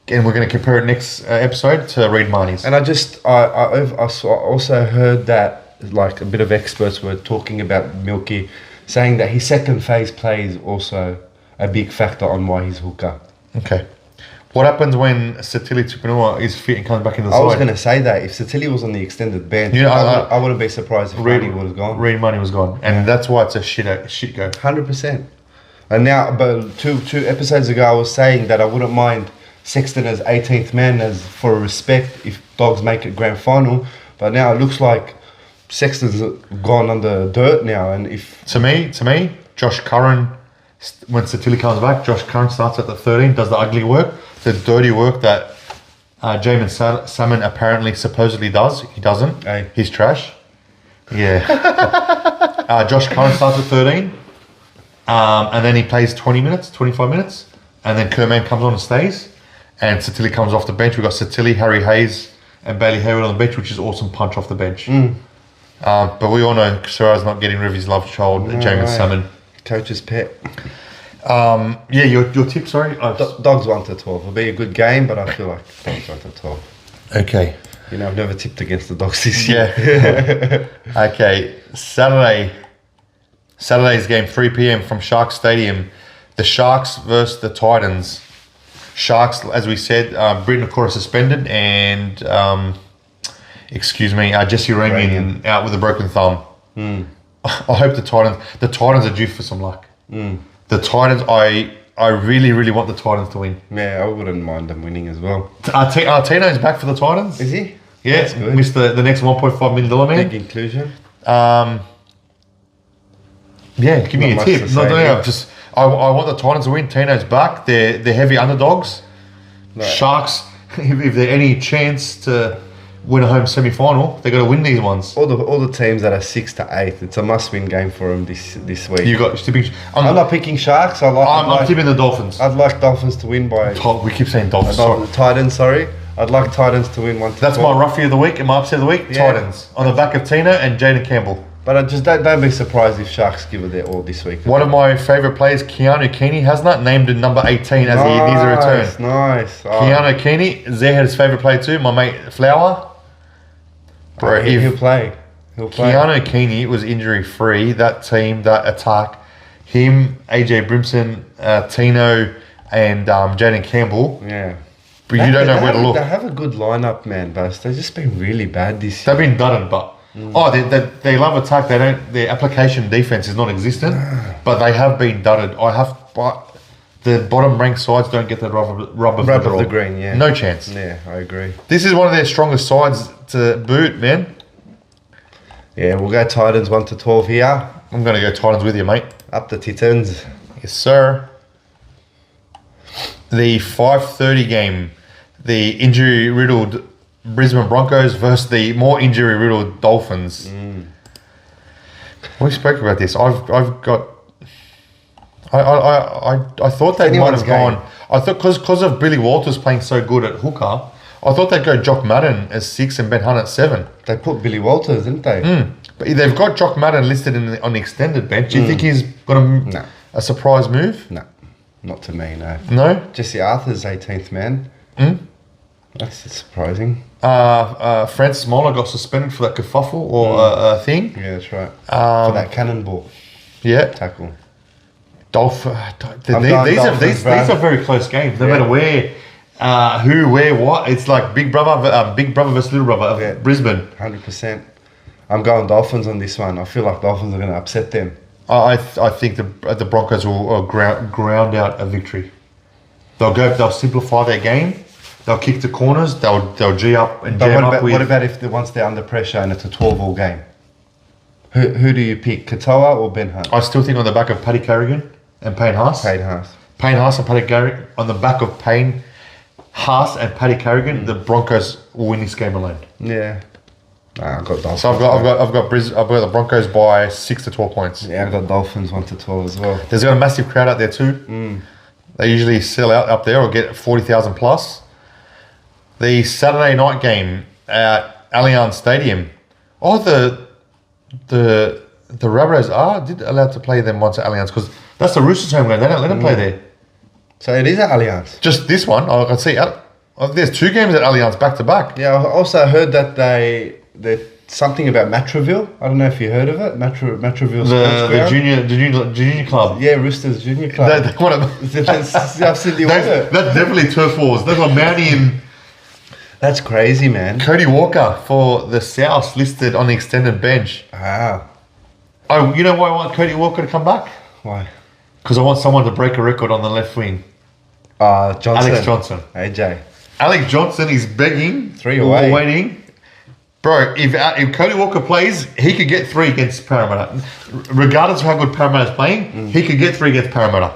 and we're going to compare it next episode to Reed Marnie's. And I also heard that like a bit of experts were talking about Milky, saying that his second phase play is also a big factor on why he's hooker. Okay. What happens when Satili Tupanua is fit and comes back into the side? I was going to say that if Satili was on the extended bench, I wouldn't be surprised if Reed would have gone. Reed Money was gone, and that's why it's a shit go. 100%. And now, but two episodes ago, I was saying that I wouldn't mind Sexton as 18th man as for respect if Dogs make it grand final. But now it looks like Sexton's gone under dirt now. And if to me, Josh Curran, when Satili comes back, Josh Curran starts at the 13, does the ugly work, the dirty work that Jamin Salmon apparently supposedly does. He doesn't. Hey. He's trash. Yeah. Josh Curran starts at 13. And then he plays 20 minutes, 25 minutes, and then Kerman comes on and stays, and Satili comes off the bench. We've got Satili, Harry Hayes, and Bailey Hayward on the bench, which is awesome punch off the bench. But we all know Sarah's not getting rid of his love child, James Salmon. Coach's pet. Your tip, sorry? Dogs 1 to 12. It'll be a good game, but I feel like Dogs 1 to 12. Okay. You know, I've never tipped against the Dogs this year. Yeah. Okay, Saturday's game, 3 p.m. from Sharks Stadium. The Sharks versus the Titans. Sharks, as we said, Britton, of course, suspended, and Jesse Ranian out with a broken thumb. I hope the Titans are due for some luck. The Titans, I really, really want the Titans to win. Yeah, I wouldn't mind them winning as well. Tino's back for the Titans. Is he? Yeah, that's good. Missed the next $1.5 million man. Big inclusion. Yeah, give me a tip. I want the Titans to win. Tino's back. They're heavy underdogs. No. Sharks, if there's any chance to win a home semi-final, they got to win these ones. All the teams that are 6 to 8, it's a must-win game for them this week. You got tipping. I'm not picking Sharks. I'm tipping the Dolphins. I'd like Dolphins to win by. We keep saying Dolphins. Titans, sorry. I'd like Titans to win 1 to 12. That's my roughie of the week and my upset of the week. Yeah. Titans on the back of Tino and Jaden Campbell. But I just don't be surprised if Sharks give it their all this week. One of my favourite players, Keanu Keeney, Hazna, named in number 18 as he needs a return. Nice. Keanu Keeney, Zay had his favourite player too, my mate Flower. Bro, he'll play. Keanu Keeney was injury free. That team, that attack, him, AJ Brimson, Tino, and Jaden Campbell. Yeah. But you don't know where to look. They have a good lineup, man, but they've just been really bad this year. They've been dudded, but they love attack. They don't. Their application defense is non-existent, but they have been dudded. But the bottom ranked sides don't get the rub of the green. Yeah, no chance. Yeah, I agree. This is one of their strongest sides to boot, man. Yeah, we'll go Titans 1 to 12 here. I'm going to go Titans with you, mate. Up the Titans. Yes, sir. The 5:30 game, the injury-riddled Brisbane Broncos versus the more injury-riddled Dolphins. We spoke about this. I I thought they might have gone. I thought because of Billy Walters playing so good at hooker, I thought they'd go Jock Madden as 6 and Ben Hunt at 7. They put Billy Walters, didn't they? But they've got Jock Madden listed on the extended bench. Do you think he's got a surprise move? No, not to me, no. No? Jesse Arthur's 18th man. That's surprising. Francis Moller got suspended for that kerfuffle or thing. Yeah, that's right. For that cannonball tackle. These are very close games. No matter where, who, where, what. It's like big brother versus little brother. Yeah. Brisbane. 100%. I'm going Dolphins on this one. I feel like Dolphins are going to upset them. I think the Broncos will ground out a victory. They'll simplify their game. They'll kick the corners. They'll G up and jam up. What about if once they're under pressure and it's a 12-all game? Who do you pick, Katoa or Ben Hunt? I still think on the back of Paddy Carrigan and Payne Haas. Payne Haas and Paddy Carrigan. On the back of Payne Haas and Paddy Carrigan, the Broncos will win this game alone. Yeah. I've got Dolphins. So I've got the Broncos by 6 to 12 points. Yeah, I've got Dolphins 1 to 12 as well. There's got a massive crowd out there too. They usually sell out up there or get 40,000 plus. The Saturday night game at Allianz Stadium. Oh, the Rabbitohs did allowed to play them once at Allianz because that's the Roosters home game. They don't let them play there. So it is at Allianz. Just this one. I can see. There's 2 games at Allianz back to back. Yeah, I also heard that there's something about Matraville. I don't know if you heard of it. Matraville the junior club. Yeah, Roosters junior club. They want to. I've seen the order. That's definitely turf wars. They've got Mountie and. That's crazy, man. Cody Walker for the South listed on the extended bench. Wow. Oh, you know why I want Cody Walker to come back? Why? Because I want someone to break a record on the left wing. Johnson. Alex Johnson. AJ. Alex Johnson is begging. 3 away. Waiting. Bro, if Cody Walker plays, he could get 3 against Parramatta. Regardless of how good Parramatta's playing, he could get 3 against Parramatta.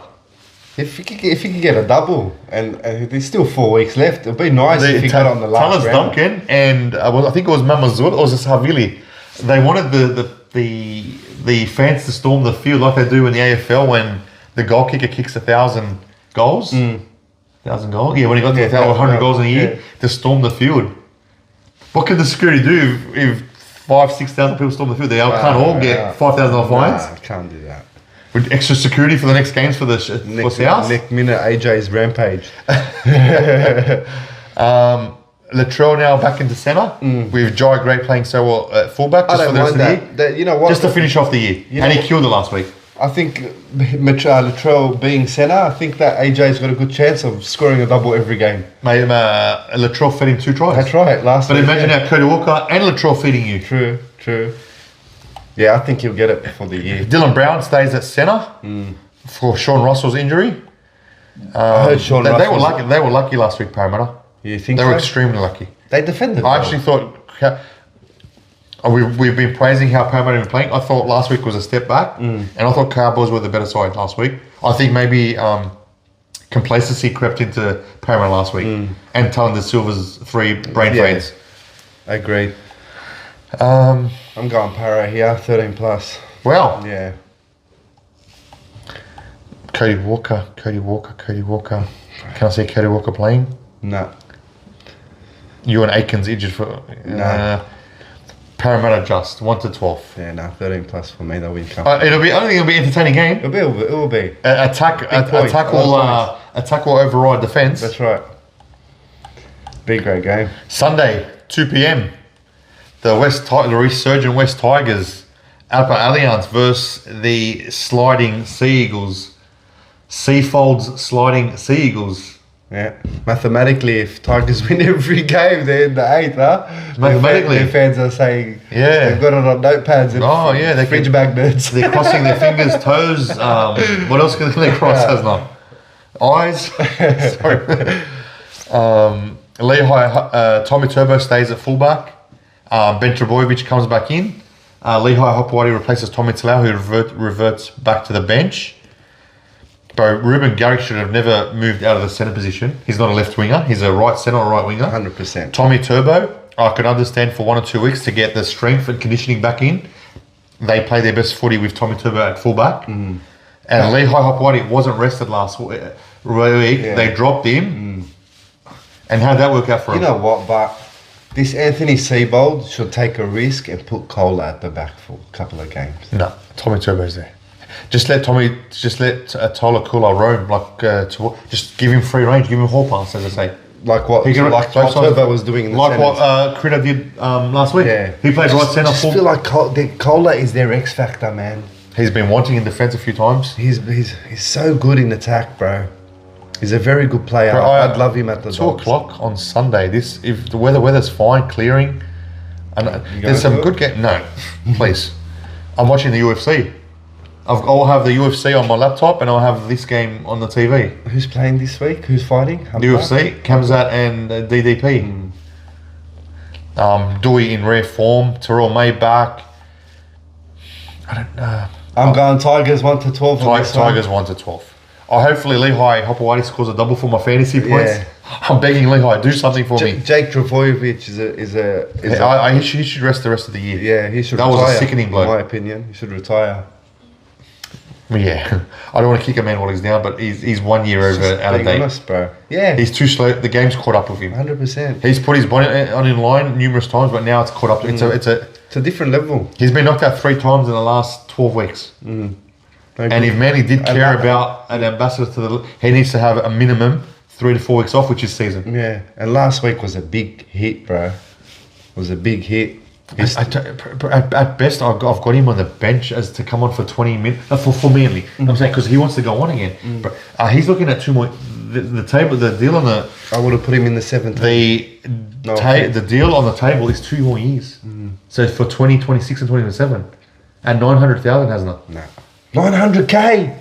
If he could get a double, and there's still 4 weeks left, it'd be nice if he got on the last round. Duncan and I think it was Mamazul or was it Savili. They wanted the fans to storm the field like they do in the AFL when the goal kicker kicks 1,000 goals. 1,000 goals? Yeah, when he got to 100 goals in a year, to storm the field. What can the security do if 5,000-6,000 people storm the field? They can't all get $5,000 fines. Nah, can't do that. With extra security for the next games for South? Next minute, AJ's rampage. Latrell now back into centre with Jai Gray playing so well at fullback. I don't mind that. You know what? Just to finish off the year. And he killed it last week. I think Latrell being centre, I think that AJ's got a good chance of scoring a double every game. Mate, Latrell fed him 2 tries. That's right, last week. But imagine now Cody Walker and Latrell feeding you. True. Yeah, I think he'll get it before the year. Dylan Brown stays at centre for Sean Russell's injury. I heard Sean Russell. They were lucky last week, Parramatta. You think they were extremely lucky. They defended. I actually thought we've been praising how Parramatta have been playing. I thought last week was a step back, and I thought Cowboys were the better side last week. I think maybe complacency crept into Parramatta last week, and Talon Silva's 3 brain fades. I agree. I'm going Para here, 13 plus. Well, yeah. Cody Walker. Can I see Cody Walker playing? No. You and Aikens injured for... No. Parramatta just 1 to 12. Yeah, no, 13 plus for me. They'll win. I don't think it'll be an entertaining game. It will be. Attack will override defence. That's right. Be a great game. Sunday, 2 p.m. The resurgent West Tigers up at Allianz versus the sliding Sea Eagles. Seafolds sliding Sea Eagles. Yeah. Mathematically, if Tigers win every game, they're in the 8th, huh? Mathematically. Their fans are saying they've got it on notepads and they fridge magnets. They're crossing their fingers, toes. What else can they cross, Hazna? Eyes? Sorry. Lehigh, Tommy Turbo stays at fullback. Ben Trebojevic comes back in. Lehigh Hopewadi replaces Tommy Talau, who reverts back to the bench. But Ruben Garrick should have never moved out of the centre position. He's not a left winger. He's a right centre or right winger. 100%. Tommy Turbo, I could understand for 1 or 2 weeks to get the strength and conditioning back in. They play their best footy with Tommy Turbo at fullback. And Lehigh Hopewadi wasn't rested last week. Yeah. They dropped him. And how'd that work out for him? You know what, but this Anthony Seibold should take a risk and put Kohler at the back for a couple of games. No, Tommy Turbo's there. Just let Tola Kula roam. Just give him free range, give him hall pass, as I say. Like what Turbo was doing in the like what Critter did last week. Yeah. He played right centre. I just feel like Kohler is their X factor, man. He's been wanting in defence a few times. He's so good in attack, bro. He's a very good player. Bro, I'd love him at the 2 o'clock on Sunday. If the weather's fine, clearing, and there's some good game. No, please. I'm watching the UFC. I'll have the UFC on my laptop and I'll have this game on the TV. Who's playing this week? Who's fighting? The UFC, Kamzat and DDP. Dewey in rare form. Terrell May back. I don't know. I'm going Tigers 1-12. Tigers 1-12. Hopefully Lehigh Hopewadi scores a double for my fantasy points. Yeah. I'm begging Lehigh, do something for me. Jake Travojevic he should rest the rest of the year. Yeah, he should retire. That was a sickening blow. In my opinion, he should retire. Yeah, I don't want to kick a man while he's down, but he's 1 year out of date. Honest, bro. Yeah, he's too slow. The game's caught up with him. 100%. He's put his body on in line numerous times, but now it's caught up. It's a different level. He's been knocked out 3 times in the last 12 weeks. And if Manny did care about an ambassador to he needs to have a minimum 3 to 4 weeks off, which is season. Yeah, and last week was a big hit, bro. It was a big hit. At best, I've got him on the bench as to come on for 20 minutes for Manly. I'm saying because he wants to go on again. But he's looking at 2 more. The deal on the. I would have put him in the 17th. The deal on the table is 2 more years. So for 2026 and 2027, at 900,000 Hazna. No, 900k.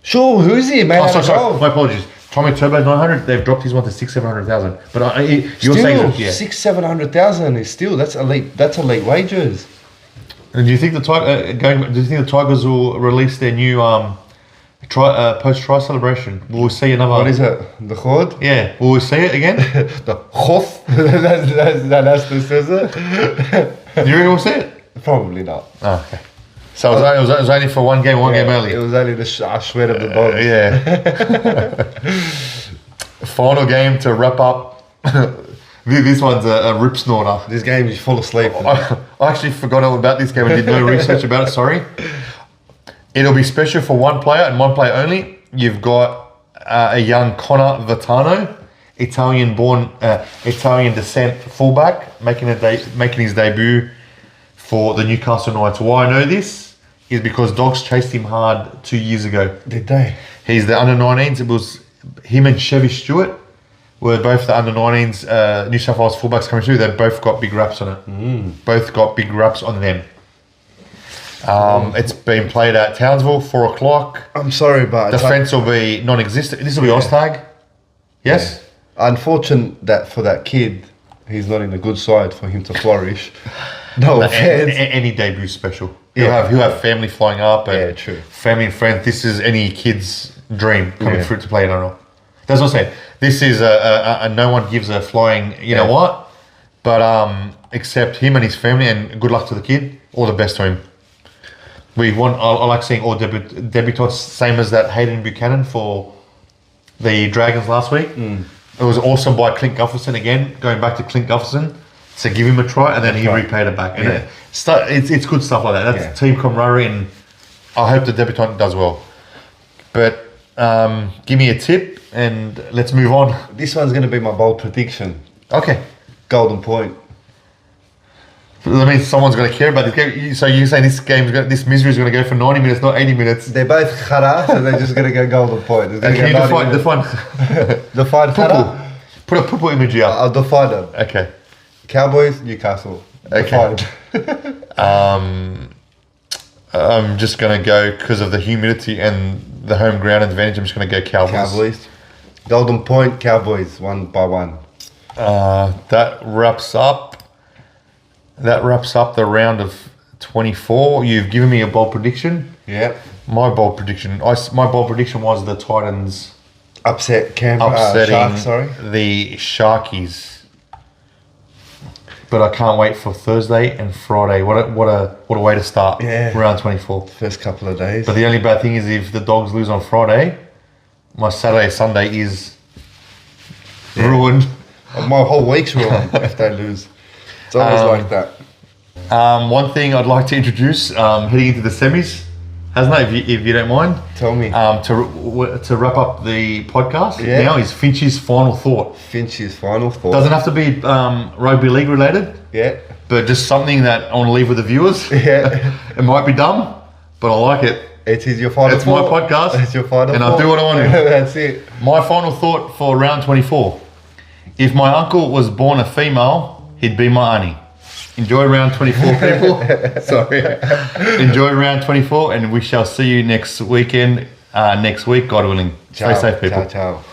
Sure, who's he, man? Sorry. My apologies. Tommy Turbo's 900. They've dropped his one to 600,000-700,000. But you're saying 600,000-700,000 is still that's elite wages. And do you think the Tigers will release their new post-try celebration? Will we see another? What is it? The Chod? Yeah. Will we see it again? The Chof? That's the scissor. Do you reckon we'll see it? Probably not. Oh, okay. So it was only for one game early. It was only the sweat of the Dogs. Final game to wrap up. This one's a rip snorter. This game is full of sleep. I actually forgot all about this game and did no research about it, sorry. It'll be special for one player and one player only. You've got a young Connor Vitano, Italian-born, Italian descent fullback, making his debut for the Newcastle Knights. Why I know this is because Dogs chased him hard 2 years ago. Did they? He's the under-19s. It was him and Chevy Stewart were both the under-19s New South Wales fullbacks coming through. They both got big raps on it. Both got big raps on them. It's been played at Townsville, 4 o'clock. I'm sorry, but defence will be non-existent. This will be Oztag. Yes? Yeah. Unfortunate that for that kid, he's not in a good side for him to flourish. No offense. Any debut special. He'll have family flying up and true. Family and friends. This is any kid's dream coming through to play NRL. That's what I'm saying. This is a no one gives a flying, you know what? But except him and his family, and good luck to the kid. All the best to him. I like seeing all debutants, same as that Hayden Buchanan for the Dragons last week. It was awesome by Clint Gufferson again, going back to Clint Gufferson to give him a try, and then he repaid it back. And it's good stuff like that. That's team camaraderie, and I hope the debutant does well. But give me a tip, and let's move on. This one's going to be my bold prediction. Okay. Golden Point. That means someone's going to care about this game. So you're saying this misery is going to go for 90 minutes, not 80 minutes? They're both khara, so they're just going to go Golden Point. Can you define khara? Put a purple image here. I'll define them. Okay. Cowboys, Newcastle. Okay. I'm just going to go because of the humidity and the home ground advantage. I'm just going to go Cowboys. Golden Point, Cowboys, 1-1. That wraps up the round of 24. You've given me a bold prediction. Yeah. My bold prediction was the Titans upsetting the Sharkies. But I can't wait for Thursday and Friday. What a way to start round 24. First couple of days. But the only bad thing is if the Dogs lose on Friday, my Saturday, Sunday is ruined. My whole week's ruined if they lose. It's always like that. One thing I'd like to introduce heading into the semis, Hazna, if you don't mind. Tell me. To wrap up the podcast now is Finch's final thought. Finch's final thought. Doesn't have to be rugby league related. Yeah. But just something that I want to leave with the viewers. Yeah. It might be dumb, but I like it. It is your final It's thought. my podcast. It's your final and thought. I'll do what I want to. That's it. My final thought for round 24. If my uncle was born a female, he'd be my auntie. Enjoy round 24, people. Sorry. Enjoy round 24, and we shall see you next weekend, next week, God willing. Ciao. Stay safe, people. Ciao, ciao.